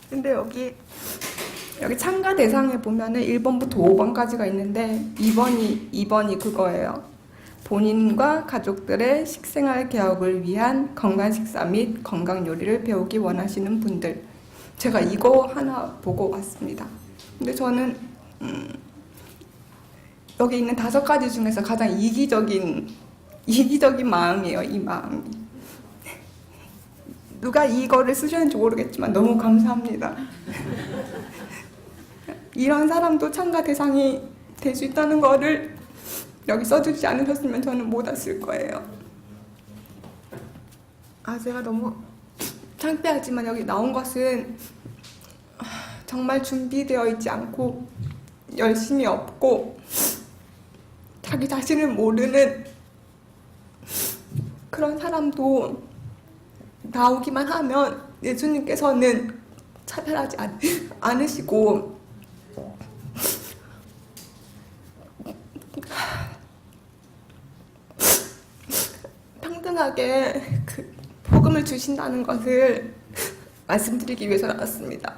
근데 여기 참가 대상에 보면은 1번부터 5번까지가 있는데 2번이 그거예요. 본인과 가족들의 식생활 개혁을 위한 건강 식사 및 건강 요리를 배우기 원하시는 분들. 제가 이거 하나 보고 왔습니다. 근데 저는 여기 있는 5가지 중에서 가장 이기적인 마음이에요. 이 마음이. 누가 이거를 쓰셨는지 모르겠지만 너무 감사합니다. 이런 사람도 참가 대상이 될 수 있다는 거를 여기 써주지 않으셨으면 저는 못 왔을 거예요. 제가 너무 창피하지만 여기 나온 것은 정말 준비되어 있지 않고 열심히 없고 자기 자신을 모르는 그런 사람도 나오기만 하면 예수님께서는 차별하지 않으시고 평등하게 그 복음을 주신다는 것을 말씀드리기 위해서 나왔습니다.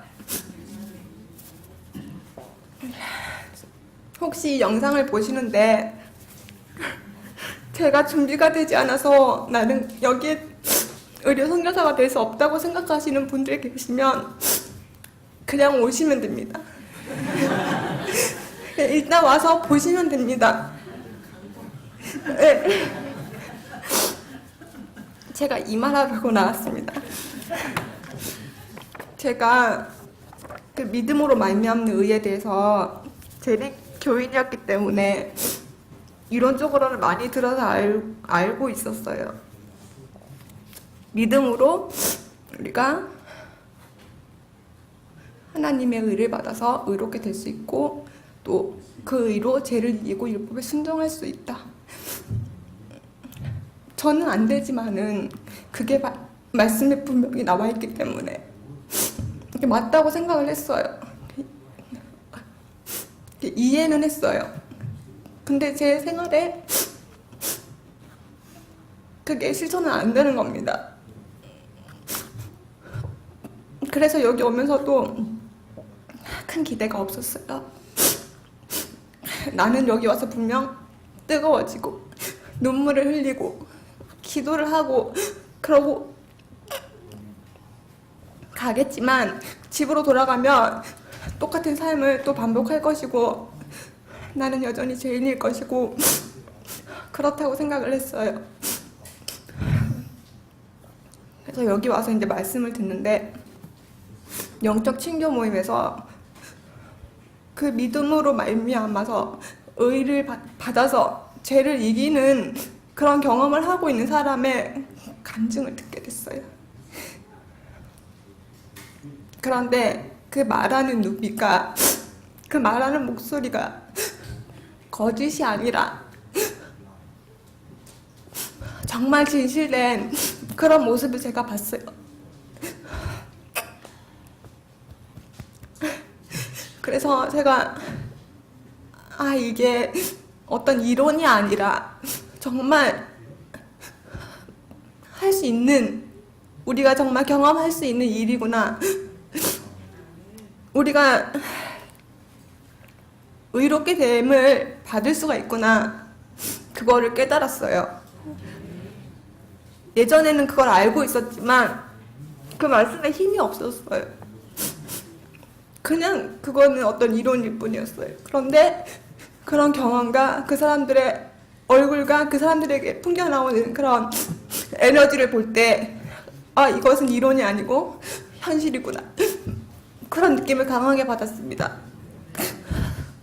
혹시 영상을 보시는데 제가 준비가 되지 않아서 나는 여기에 의료 선교사가 될 수 없다고 생각하시는 분들이 계시면 그냥 오시면 됩니다. 일단 와서 보시면 됩니다. 네. 제가 이 말하려고 나왔습니다. 제가 그 믿음으로 말미암는 의에 대해서 재직 교인이었기 때문에 이론적으로는 많이 들어서 알고 있었어요. 믿음으로 우리가 하나님의 의를 받아서 의롭게 될 수 있고 또 그 의로 죄를 이기고 율법에 순종할 수 있다. 저는 안 되지만은 그게 말씀에 분명히 나와 있기 때문에 이게 맞다고 생각을 했어요. 이해는 했어요. 근데 제 생활에 그게 실천은 안 되는 겁니다. 그래서 여기 오면서도 큰 기대가 없었어요. 나는 여기 와서 분명 뜨거워지고 눈물을 흘리고 기도를 하고 그러고 가겠지만 집으로 돌아가면 똑같은 삶을 또 반복할 것이고 나는 여전히 죄인일 것이고 그렇다고 생각을 했어요. 그래서 여기 와서 이제 말씀을 듣는데 영적 친교 모임에서 그 믿음으로 말미암아서 의를 받아서 죄를 이기는 그런 경험을 하고 있는 사람의 간증을 듣게 됐어요. 그런데 그 말하는 눈빛과 그 말하는 목소리가 거짓이 아니라 정말 진실된 그런 모습을 제가 봤어요. 그래서 제가 이게 어떤 이론이 아니라 정말 할 수 있는, 우리가 정말 경험할 수 있는 일이구나. 우리가 의롭게 됨을 받을 수가 있구나. 그거를 깨달았어요. 예전에는 그걸 알고 있었지만 그 말씀에 힘이 없었어요. 그냥 그거는 어떤 이론일 뿐이었어요. 그런데 그런 경험과 그 사람들의 얼굴과 그 사람들에게 풍겨나오는 그런 에너지를 볼 때 이것은 이론이 아니고 현실이구나. 그런 느낌을 강하게 받았습니다.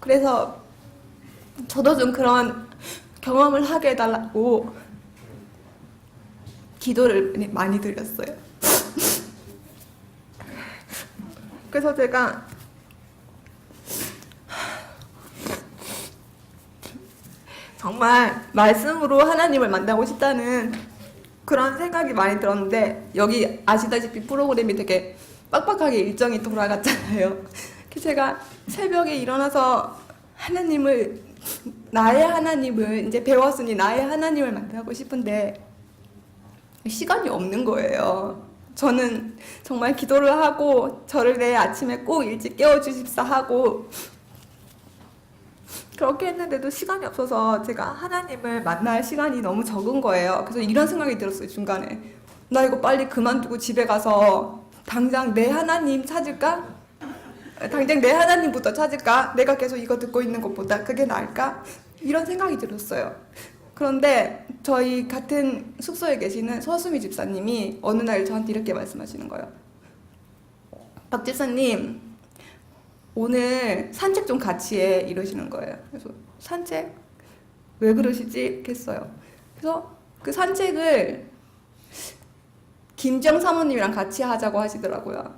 그래서 저도 좀 그런 경험을 하게 해달라고 기도를 많이 드렸어요. 그래서 제가 정말 말씀으로 하나님을 만나고 싶다는 그런 생각이 많이 들었는데, 여기 아시다시피 프로그램이 되게 빡빡하게 일정이 돌아갔잖아요. 그래서 제가 새벽에 일어나서 나의 하나님을 이제 배웠으니 나의 하나님을 만나고 싶은데 시간이 없는 거예요. 저는 정말 기도를 하고 저를 내일 아침에 꼭 일찍 깨워주십사 하고 그렇게 했는데도 시간이 없어서 제가 하나님을 만날 시간이 너무 적은 거예요. 그래서 이런 생각이 들었어요, 중간에. 나 이거 빨리 그만두고 집에 가서 당장 내 하나님 찾을까? 당장 내 하나님부터 찾을까? 내가 계속 이거 듣고 있는 것보다 그게 나을까? 이런 생각이 들었어요. 그런데 저희 같은 숙소에 계시는 서수미 집사님이 어느 날 저한테 이렇게 말씀하시는 거예요. 박 집사님, 오늘 산책 좀 같이 해, 이러시는 거예요. 그래서 산책? 왜 그러시지? 했어요. 그래서 그 산책을 김정 사모님이랑 같이 하자고 하시더라고요.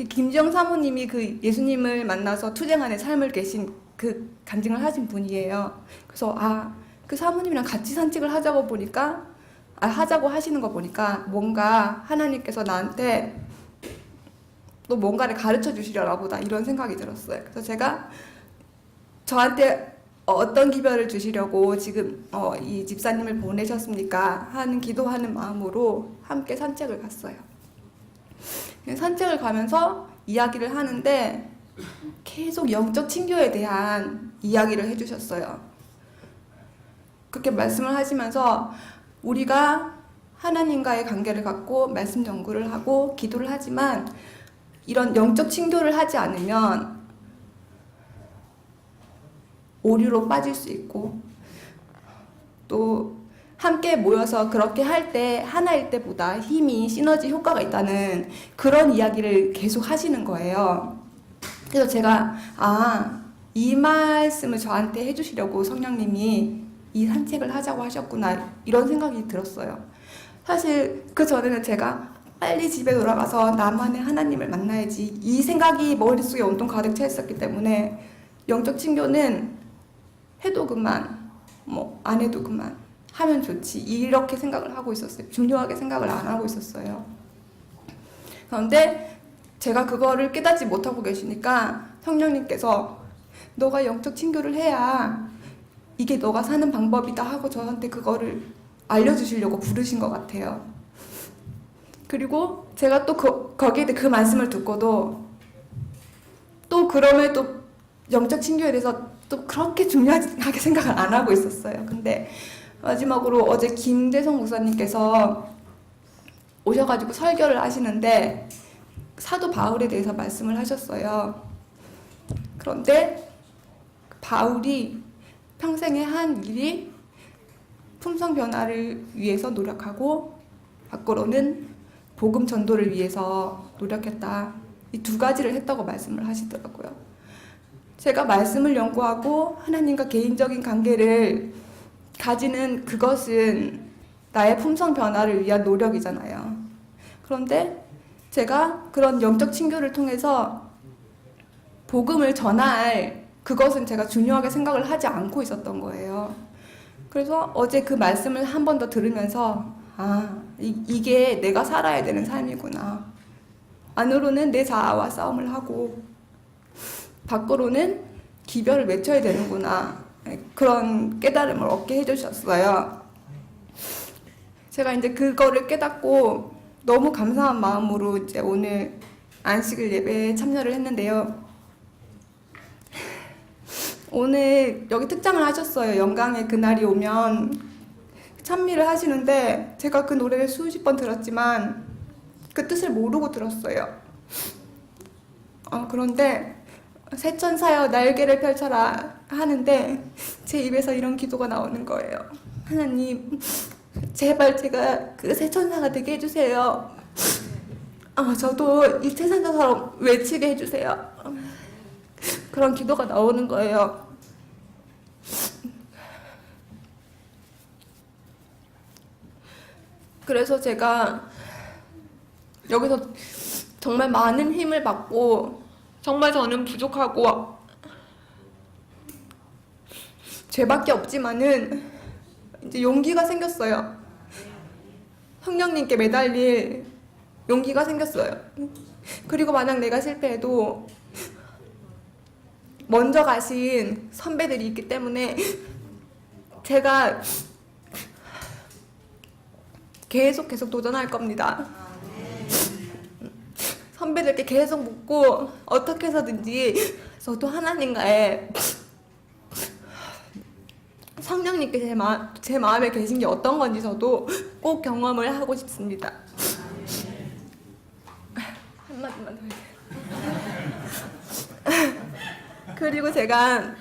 김정 사모님이 그 예수님을 만나서 투쟁 안에 삶을 계신 그 간증을 하신 분이에요. 그래서 그 사모님이랑 같이 산책을 하자고 보니까 하자고 하시는 거 보니까 뭔가 하나님께서 나한테 또 뭔가를 가르쳐 주시려나 보다, 이런 생각이 들었어요. 그래서 제가 저한테 어떤 기별을 주시려고 지금 이 집사님을 보내셨습니까? 하는 기도하는 마음으로 함께 산책을 갔어요. 산책을 가면서 이야기를 하는데 계속 영적 친교에 대한 이야기를 해주셨어요. 그렇게 말씀을 하시면서 우리가 하나님과의 관계를 갖고 말씀 연구를 하고 기도를 하지만 이런 영적 친교를 하지 않으면 오류로 빠질 수 있고 또 함께 모여서 그렇게 할 때 하나일 때보다 힘이 시너지 효과가 있다는 그런 이야기를 계속 하시는 거예요. 그래서 제가 이 말씀을 저한테 해주시려고 성령님이 이 산책을 하자고 하셨구나 이런 생각이 들었어요. 사실 그 전에는 제가 빨리 집에 돌아가서 나만의 하나님을 만나야지 이 생각이 머릿속에 온통 가득 차 있었기 때문에 영적 친교는 해도 그만 안 해도 그만 하면 좋지 이렇게 생각을 하고 있었어요. 중요하게 생각을 안 하고 있었어요. 그런데 제가 그거를 깨닫지 못하고 계시니까 성령님께서 너가 영적 친교를 해야 이게 너가 사는 방법이다 하고 저한테 그거를 알려주시려고 부르신 것 같아요. 그리고 제가 또 거기에 그 말씀을 듣고도 또 그럼에도 영적 친교에 대해서 또 그렇게 중요하게 생각을 안 하고 있었어요. 근데 마지막으로 어제 김대성 목사님께서 오셔가지고 설교를 하시는데 사도 바울에 대해서 말씀을 하셨어요. 그런데 바울이 평생에 한 일이 품성 변화를 위해서 노력하고 밖으로는 복음 전도를 위해서 노력했다. 이 두 가지를 했다고 말씀을 하시더라고요. 제가 말씀을 연구하고 하나님과 개인적인 관계를 가지는 그것은 나의 품성 변화를 위한 노력이잖아요. 그런데 제가 그런 영적 친교를 통해서 복음을 전할 그것은 제가 중요하게 생각을 하지 않고 있었던 거예요. 그래서 어제 그 말씀을 한 번 더 들으면서 이게 내가 살아야 되는 삶이구나. 안으로는 내 자아와 싸움을 하고 밖으로는 기별을 맺혀야 되는구나. 그런 깨달음을 얻게 해주셨어요. 제가 이제 그거를 깨닫고 너무 감사한 마음으로 이제 오늘 안식일 예배에 참여를 했는데요. 오늘 여기 특장을 하셨어요. 영광의 그날이 오면 찬미를 하시는데 제가 그 노래를 수십 번 들었지만 그 뜻을 모르고 들었어요. 그런데 새 천사여 날개를 펼쳐라 하는데 제 입에서 이런 기도가 나오는 거예요. 하나님 제발 제가 그 새 천사가 되게 해주세요. 저도 이 새 천사처럼 외치게 해주세요. 그런 기도가 나오는 거예요. 그래서 제가 여기서 정말 많은 힘을 받고 정말 저는 부족하고 죄밖에 없지만은 이제 용기가 생겼어요. 성령님께 매달릴 용기가 생겼어요. 그리고 만약 내가 실패해도 먼저 가신 선배들이 있기 때문에 제가 계속 도전할 겁니다. 선배들께 계속 묻고 어떻게 해서든지 저도 하나님과의 성령님께 제 마음에 계신 게 어떤 건지 저도 꼭 경험을 하고 싶습니다. 한마디만 더 해주세요. 그리고 제가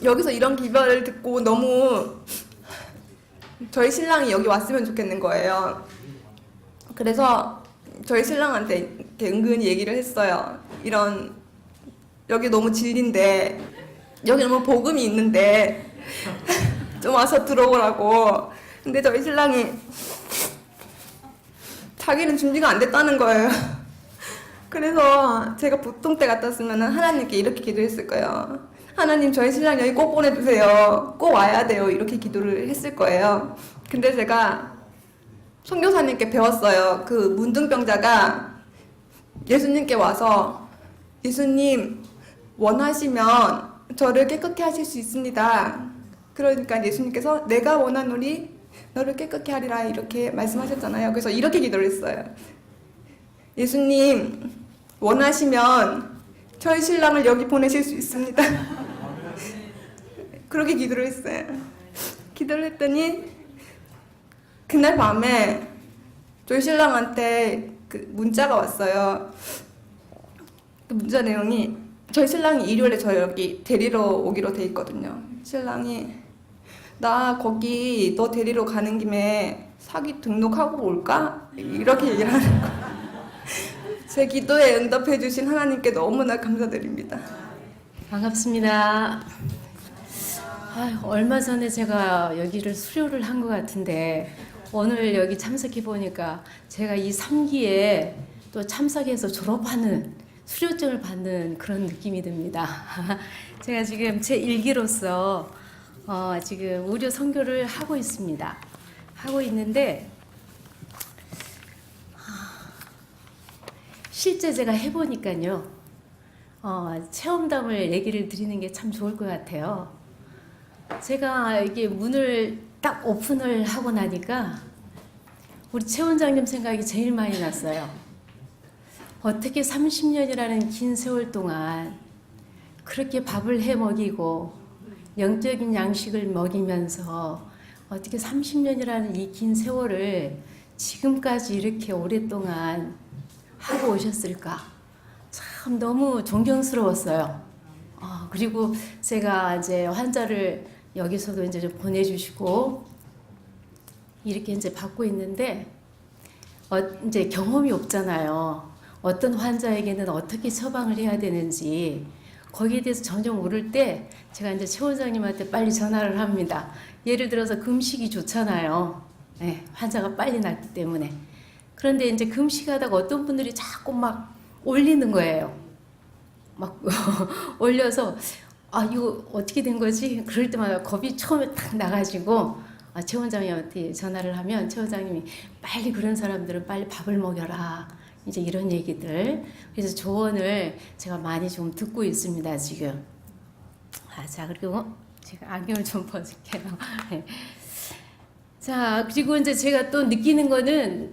여기서 이런 기별을 듣고 너무 저희 신랑이 여기 왔으면 좋겠는 거예요. 그래서 저희 신랑한테 이렇게 은근히 얘기를 했어요. 여기 너무 진리인데 여기 너무 복음이 있는데 좀 와서 들어오라고. 근데 저희 신랑이 자기는 준비가 안 됐다는 거예요. 그래서 제가 보통 때 같았으면 하나님께 이렇게 기도했을 거예요. 하나님 저희 신랑 여기 꼭 보내주세요. 꼭 와야 돼요. 이렇게 기도를 했을 거예요. 근데 제가 선교사님께 배웠어요. 그 문둥병자가 예수님께 와서 예수님 원하시면 저를 깨끗게 하실 수 있습니다. 그러니까 예수님께서 내가 원하노니 너를 깨끗게 하리라 이렇게 말씀하셨잖아요. 그래서 이렇게 기도를 했어요. 예수님 원하시면 저희 신랑을 여기 보내실 수 있습니다. 그렇게 기도를 했어요. 기도를 했더니 그날 밤에 저희 신랑한테 그 문자가 왔어요. 그 문자 내용이 저희 신랑이 일요일에 저 여기 데리러 오기로 돼 있거든요. 신랑이 나 거기 너 데리러 가는 김에 사기 등록하고 올까? 이렇게 얘기를 하는 거예요. 제 기도에 응답해 주신 하나님께 너무나 감사드립니다. 반갑습니다. 얼마 전에 제가 여기를 수료를 한 것 같은데 오늘 여기 참석해 보니까 제가 이 3기에 또 참석해서 졸업하는 수료증을 받는 그런 느낌이 듭니다. 제가 지금 제 1기로서 지금 의료 선교를 하고 있습니다. 하고 있는데 실제 제가 해보니까요. 체험담을 얘기를 드리는 게 참 좋을 것 같아요. 제가 이게 문을 딱 오픈을 하고 나니까 우리 최 원장님 생각이 제일 많이 났어요. 어떻게 30년이라는 긴 세월 동안 그렇게 밥을 해 먹이고 영적인 양식을 먹이면서 어떻게 30년이라는 이 긴 세월을 지금까지 이렇게 오랫동안 하고 오셨을까? 참 너무 존경스러웠어요. 그리고 제가 이제 환자를 여기서도 이제 좀 보내주시고 이렇게 이제 받고 있는데 이제 경험이 없잖아요. 어떤 환자에게는 어떻게 처방을 해야 되는지 거기에 대해서 전혀 모를 때 제가 이제 최 원장님한테 빨리 전화를 합니다. 예를 들어서 금식이 좋잖아요. 네, 환자가 빨리 낫기 때문에. 그런데 이제 금식하다가 어떤 분들이 자꾸 막 올리는 거예요. 막 올려서 이거 어떻게 된 거지? 그럴 때마다 겁이 처음에 딱 나가지고 최 원장님한테 전화를 하면 최 원장님이 빨리 그런 사람들은 빨리 밥을 먹여라. 이제 이런 얘기들. 그래서 조언을 제가 많이 좀 듣고 있습니다, 지금. 자, 그리고 제가 안경을 좀 벗을게요. 자, 그리고 이제 제가 또 느끼는 거는,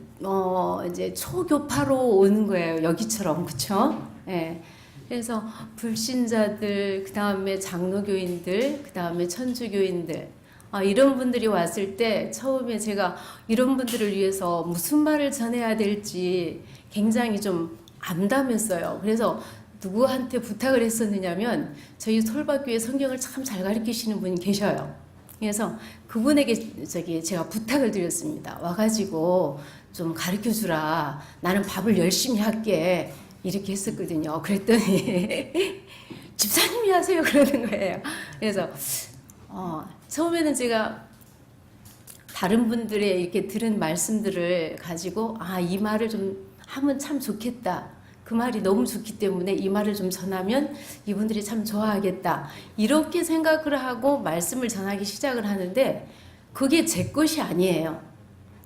이제 초교파로 오는 거예요. 여기처럼. 그쵸? 예. 그래서 불신자들, 그 다음에 장로교인들, 그 다음에 천주교인들, 이런 분들이 왔을 때 처음에 제가 이런 분들을 위해서 무슨 말을 전해야 될지 굉장히 좀 암담했어요. 그래서 누구한테 부탁을 했었느냐면 저희 솔밭교회 성경을 참 잘 가르치시는 분이 계셔요. 그래서 그분에게 제가 부탁을 드렸습니다. 와가지고 좀 가르쳐 주라. 나는 밥을 열심히 할게. 이렇게 했었거든요. 그랬더니 집사님이 하세요 그러는 거예요. 그래서 처음에는 제가 다른 분들의 이렇게 들은 말씀들을 가지고 이 말을 좀 하면 참 좋겠다. 그 말이 너무 좋기 때문에 이 말을 좀 전하면 이분들이 참 좋아하겠다. 이렇게 생각을 하고 말씀을 전하기 시작을 하는데 그게 제 것이 아니에요.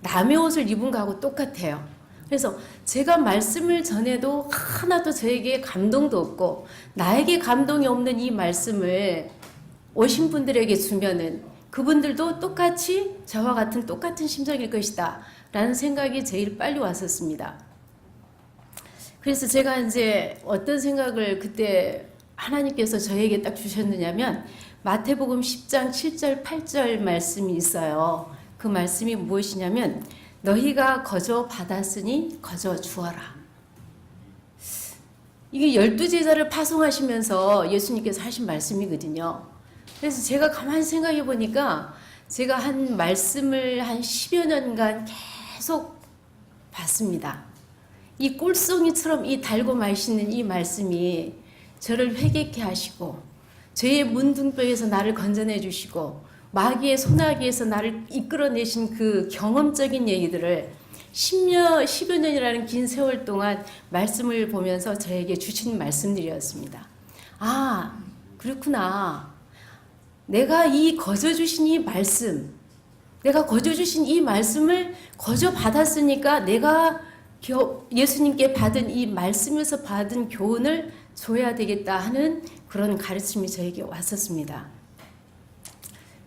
남의 옷을 입은 거하고 똑같아요. 그래서 제가 말씀을 전해도 하나도 저에게 감동도 없고 나에게 감동이 없는 이 말씀을 오신 분들에게 주면은 그분들도 똑같이 저와 같은 똑같은 심정일 것이다 라는 생각이 제일 빨리 왔었습니다. 그래서 제가 이제 어떤 생각을 그때 하나님께서 저에게 딱 주셨느냐면 마태복음 10장 7절 8절 말씀이 있어요. 그 말씀이 무엇이냐면 너희가 거저 받았으니 거저 주어라. 이게 12제자를 파송하시면서 예수님께서 하신 말씀이거든요. 그래서 제가 가만히 생각해 보니까 제가 한 말씀을 한 10여 년간 계속 봤습니다. 이 꿀송이처럼 이 달고 맛있는 이 말씀이 저를 회개케 하시고 죄의 문둥병에서 나를 건져내 주시고 마귀의 소나기에서 나를 이끌어내신 그 경험적인 얘기들을 10여 년이라는 긴 세월 동안 말씀을 보면서 저에게 주신 말씀들이었습니다. 그렇구나. 내가 이 거저 주신 이 말씀, 내가 거저 주신 이 말씀을 거저 받았으니까 내가 예수님께 받은 이 말씀에서 받은 교훈을 줘야 되겠다 하는 그런 가르침이 저에게 왔었습니다.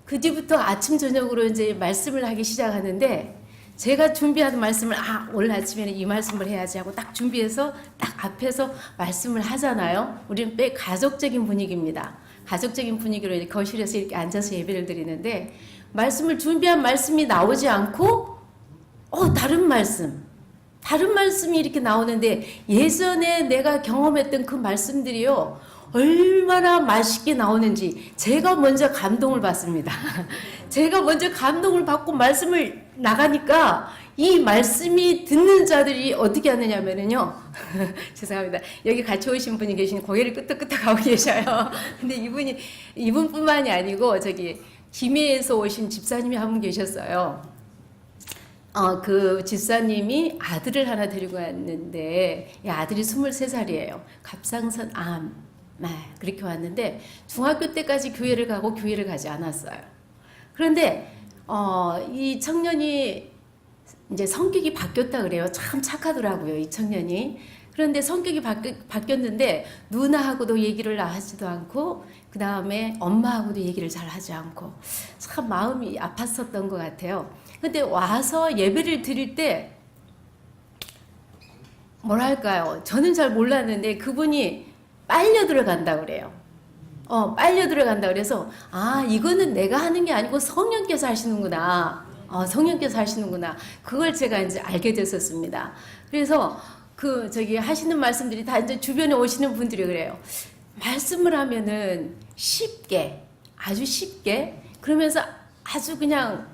그 뒤부터 아침 저녁으로 이제 말씀을 하기 시작하는데 제가 준비하던 말씀을 오늘 아침에는 이 말씀을 해야지 하고 딱 준비해서 딱 앞에서 말씀을 하잖아요. 우리는 가족적인 분위기입니다. 가족적인 분위기로 이렇게 거실에서 이렇게 앉아서 예배를 드리는데 말씀을 준비한 말씀이 나오지 않고 다른 말씀이 이렇게 나오는데 예전에 내가 경험했던 그 말씀들이요 얼마나 맛있게 나오는지 제가 먼저 감동을 받습니다. 제가 먼저 감동을 받고 말씀을 나가니까 이 말씀이 듣는 자들이 어떻게 하느냐면요. 죄송합니다. 여기 같이 오신 분이 계시니 고개를 끄덕끄덕 하고 계셔요. 근데 이분뿐만이 아니고 저기 김해에서 오신 집사님이 한 분 계셨어요. 그 집사님이 아들을 하나 데리고 왔는데 이 아들이 23살이에요. 갑상선 암. 네, 그렇게 왔는데 중학교 때까지 교회를 가고 교회를 가지 않았어요. 그런데 이 청년이 이제 성격이 바뀌었다 그래요. 참 착하더라고요, 이 청년이. 그런데 성격이 바뀌었는데 누나하고도 얘기를 하지도 않고 그 다음에 엄마하고도 얘기를 잘 하지 않고 참 마음이 아팠었던 것 같아요. 근데 와서 예배를 드릴 때 뭐랄까요? 저는 잘 몰랐는데 그분이 빨려 들어간다 그래요. 빨려 들어간다 그래서 이거는 내가 하는 게 아니고 성령께서 하시는구나. 성령께서 하시는구나. 그걸 제가 이제 알게 됐었습니다. 그래서 저기 하시는 말씀들이 다 이제 주변에 오시는 분들이 그래요. 말씀을 하면은 쉽게, 아주 쉽게, 그러면서 아주 그냥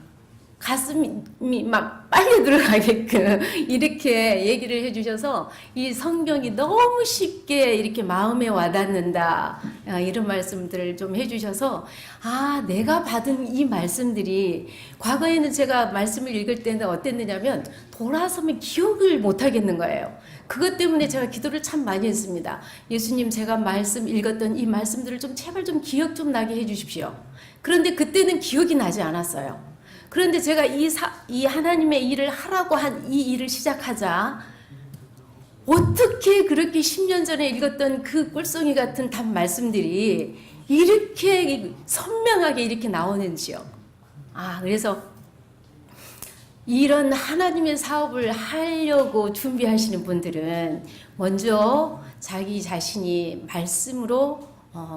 가슴이 막 빨려 들어가게끔 이렇게 얘기를 해주셔서 이 성경이 너무 쉽게 이렇게 마음에 와닿는다, 이런 말씀들을 좀 해주셔서 내가 받은 이 말씀들이 과거에는 제가 말씀을 읽을 때는 어땠느냐면 돌아서면 기억을 못 하겠는 거예요. 그것 때문에 제가 기도를 참 많이 했습니다. 예수님, 제가 말씀 읽었던 이 말씀들을 좀 제발 좀 기억 좀 나게 해주십시오. 그런데 그때는 기억이 나지 않았어요. 그런데 제가 이 하나님의 일을 하라고 한 이 일을 시작하자 어떻게 그렇게 10년 전에 읽었던 그 꿀송이 같은 답 말씀들이 이렇게 선명하게 이렇게 나오는지요. 그래서 이런 하나님의 사업을 하려고 준비하시는 분들은 먼저 자기 자신이 말씀으로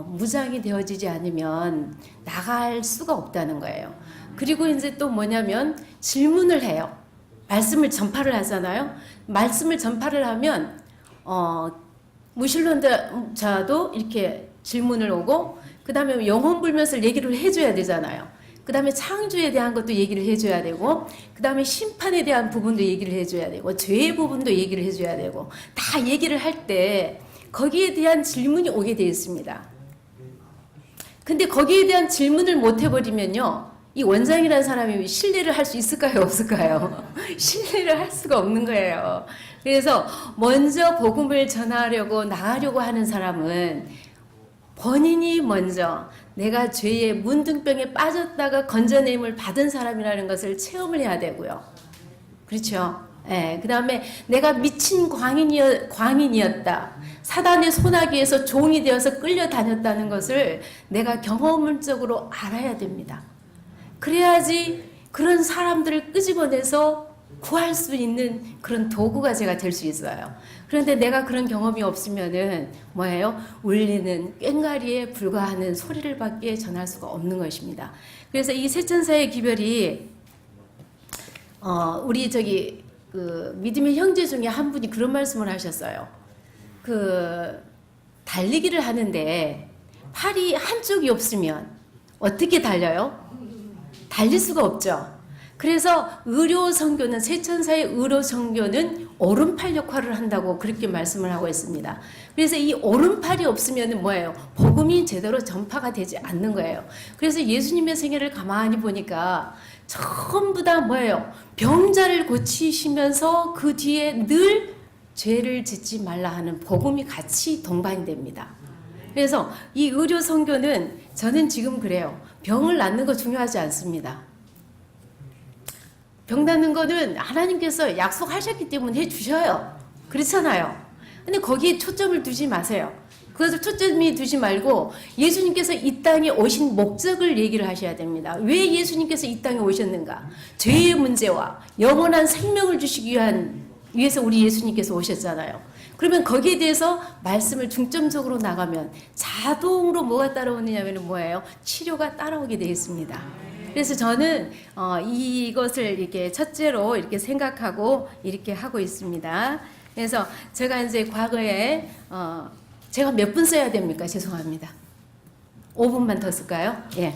무장이 되어지지 않으면 나갈 수가 없다는 거예요. 그리고 이제 또 뭐냐면 질문을 해요. 말씀을 하잖아요. 말씀을 전파를 하면 무신론자도 이렇게 질문을 오고 그 다음에 영혼 불면서 얘기를 해줘야 되잖아요. 그 다음에 창조에 대한 것도 얘기를 해줘야 되고 그 다음에 심판에 대한 부분도 얘기를 해줘야 되고 죄의 부분도 얘기를 해줘야 되고 다 얘기를 할 때 거기에 대한 질문이 오게 되어 있습니다. 근데 거기에 대한 질문을 못 해버리면요, 이 원장이라는 사람이 신뢰를 할 수 있을까요? 없을까요? 신뢰를 할 수가 없는 거예요. 그래서 먼저 복음을 전하려고 나가려고 하는 사람은 본인이 먼저 내가 죄의 문둥병에 빠졌다가 건져냄을 받은 사람이라는 것을 체험을 해야 되고요. 그렇죠? 그 다음에 내가 미친 광인이었다. 사단의 소나기에서 종이 되어서 끌려다녔다는 것을 내가 경험적으로 알아야 됩니다. 그래야지 그런 사람들을 끄집어내서 구할 수 있는 그런 도구가 제가 될 수 있어요. 그런데 내가 그런 경험이 없으면은 뭐예요? 울리는 꽹과리에 불과하는 소리를 밖에 전할 수가 없는 것입니다. 그래서 이 세천사의 기별이 우리 믿음의 형제 중에 한 분이 그런 말씀을 하셨어요. 달리기를 하는데 팔이 한쪽이 없으면 어떻게 달려요? 달릴 수가 없죠. 그래서 의료 선교는 세천사의 의료 선교는 오른팔 역할을 한다고 그렇게 말씀을 하고 있습니다. 그래서 이 오른팔이 없으면 뭐예요? 복음이 제대로 전파가 되지 않는 거예요. 그래서 예수님의 생애를 가만히 보니까 전부 다 뭐예요? 병자를 고치시면서 그 뒤에 늘 죄를 짓지 말라 하는 복음이 같이 동반이 됩니다. 그래서 이 의료 선교는 저는 지금 그래요. 병을 낫는 거 중요하지 않습니다. 병 낫는 거는 하나님께서 약속하셨기 때문에 해주셔요. 그렇잖아요. 근데 거기에 초점을 두지 마세요. 그것을 초점이 두지 말고 예수님께서 이 땅에 오신 목적을 얘기를 하셔야 됩니다. 왜 예수님께서 이 땅에 오셨는가? 죄의 문제와 영원한 생명을 주시기 위해서 우리 예수님께서 오셨잖아요. 그러면 거기에 대해서 말씀을 중점적으로 나가면 자동으로 뭐가 따라오느냐면 뭐예요? 치료가 따라오게 되어 있습니다. 그래서 저는 이것을 이렇게 첫째로 이렇게 생각하고 이렇게 하고 있습니다. 그래서 제가 이제 과거에 제가 몇 분 써야 됩니까? 죄송합니다. 5분만 더 쓸까요? 예.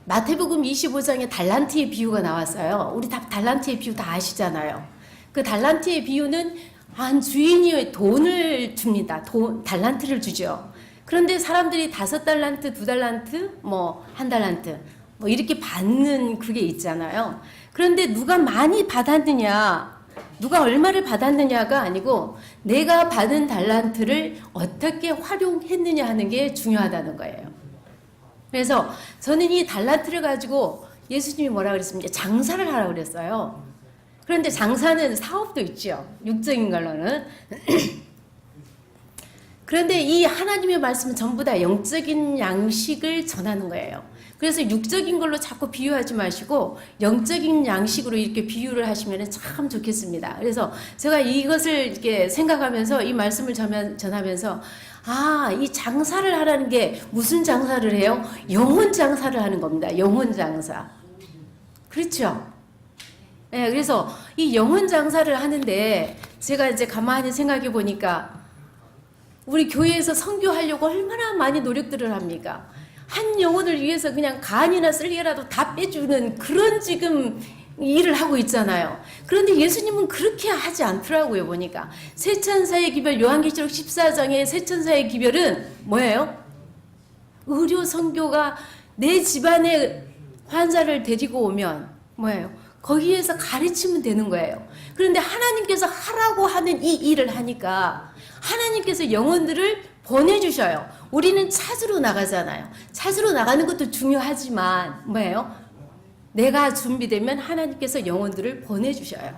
마태복음 25장에 달란트의 비유가 나왔어요. 우리 다 달란트의 비유 다 아시잖아요. 그 달란트의 비유는 한 주인이 돈을 줍니다. 달란트를 주죠. 그런데 사람들이 5달란트, 2달란트, 뭐 1달란트 뭐 이렇게 받는 그게 있잖아요. 그런데 누가 많이 받았느냐, 누가 얼마를 받았느냐가 아니고 내가 받은 달란트를 어떻게 활용했느냐 하는 게 중요하다는 거예요. 그래서 저는 이 달란트를 가지고 예수님이 뭐라 그랬습니까? 장사를 하라고 그랬어요. 그런데 장사는 사업도 있죠. 육적인 걸로는. 그런데 이 하나님의 말씀은 전부 다 영적인 양식을 전하는 거예요. 그래서 육적인 걸로 자꾸 비유하지 마시고 영적인 양식으로 이렇게 비유를 하시면 참 좋겠습니다. 그래서 제가 이것을 이렇게 생각하면서 이 말씀을 전하면서 이 장사를 하라는 게 무슨 장사를 해요? 영혼 장사를 하는 겁니다. 영혼 장사. 그렇죠? 네, 그래서 이 영혼 장사를 하는데 제가 이제 가만히 생각해 보니까 우리 교회에서 선교하려고 얼마나 많이 노력들을 합니까? 한 영혼을 위해서 그냥 간이나 쓸개라도 다 빼주는 그런 지금 일을 하고 있잖아요. 그런데 예수님은 그렇게 하지 않더라고요. 보니까 세천사의 기별, 요한계시록 14장의 세천사의 기별은 뭐예요? 의료 선교가 내 집안에 환자를 데리고 오면 뭐예요? 거기에서 가르치면 되는 거예요. 그런데 하나님께서 하라고 하는 이 일을 하니까 하나님께서 영혼들을 보내주셔요. 우리는 찾으러 나가잖아요. 찾으러 나가는 것도 중요하지만 뭐예요? 내가 준비되면 하나님께서 영혼들을 보내주셔요.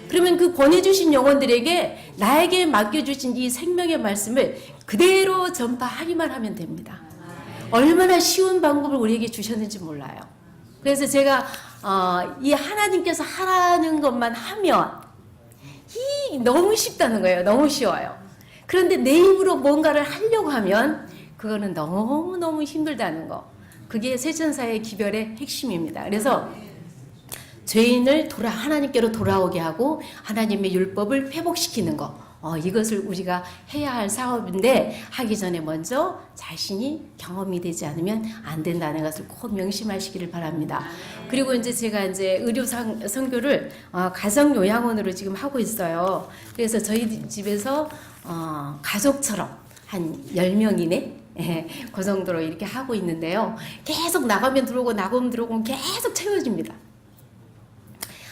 그러면 그 보내주신 영혼들에게 나에게 맡겨주신 이 생명의 말씀을 그대로 전파하기만 하면 됩니다. 얼마나 쉬운 방법을 우리에게 주셨는지 몰라요. 그래서 제가 이 하나님께서 하라는 것만 하면 너무 쉽다는 거예요. 너무 쉬워요. 그런데 내 입으로 뭔가를 하려고 하면 그거는 너무너무 힘들다는 거. 그게 세천사의 기별의 핵심입니다. 그래서 죄인을 하나님께로 돌아오게 하고 하나님의 율법을 회복시키는 거. 이것을 우리가 해야 할 사업인데 하기 전에 먼저 자신이 경험이 되지 않으면 안 된다는 것을 꼭 명심하시기를 바랍니다. 그리고 이제 제가 이제 의료 선교를 가정 요양원으로 지금 하고 있어요. 그래서 저희 집에서 가족처럼 한 10명 이내 그 정도로 이렇게 하고 있는데요. 계속 나가면 들어오고 나가면 들어오고 계속 채워집니다.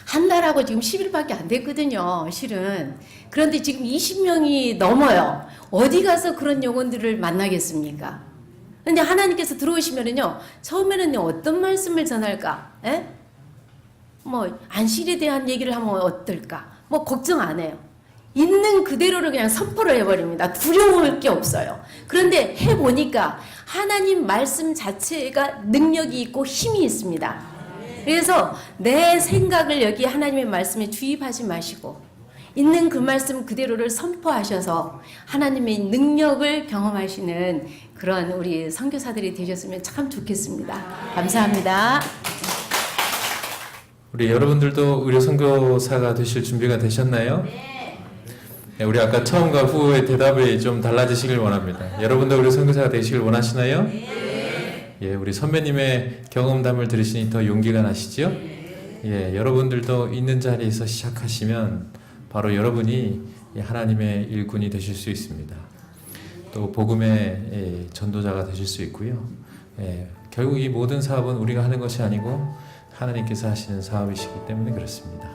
한 달하고 지금 10일밖에 안 됐거든요, 실은. 그런데 지금 20명이 넘어요. 어디 가서 그런 영혼들을 만나겠습니까? 근데 하나님께서 들어오시면은요, 처음에는 어떤 말씀을 전할까? 뭐, 안식일에 대한 얘기를 하면 어떨까? 뭐, 걱정 안 해요. 있는 그대로를 그냥 선포를 해버립니다. 두려울 게 없어요. 그런데 해보니까 하나님 말씀 자체가 능력이 있고 힘이 있습니다. 그래서 내 생각을 여기 하나님의 말씀에 주입하지 마시고 있는 그 말씀 그대로를 선포하셔서 하나님의 능력을 경험하시는 그런 우리 선교사들이 되셨으면 참 좋겠습니다. 감사합니다. 우리 여러분들도 의료 선교사가 되실 준비가 되셨나요? 네, 우리 아까 처음과 후의 대답이 좀 달라지시길 원합니다. 여러분도 의료 선교사가 되시길 원하시나요? 네. 예, 우리 선배님의 경험담을 들으시니 더 용기가 나시죠? 예, 여러분들도 있는 자리에서 시작하시면 바로 여러분이 하나님의 일꾼이 되실 수 있습니다. 또 복음의 전도자가 되실 수 있고요. 예, 결국 이 모든 사업은 우리가 하는 것이 아니고 하나님께서 하시는 사업이시기 때문에 그렇습니다.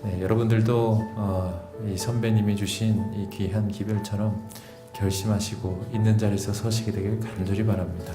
네, 여러분들도 이 선배님이 주신 이 귀한 기별처럼 결심하시고 있는 자리에서 서시게 되길 간절히 바랍니다.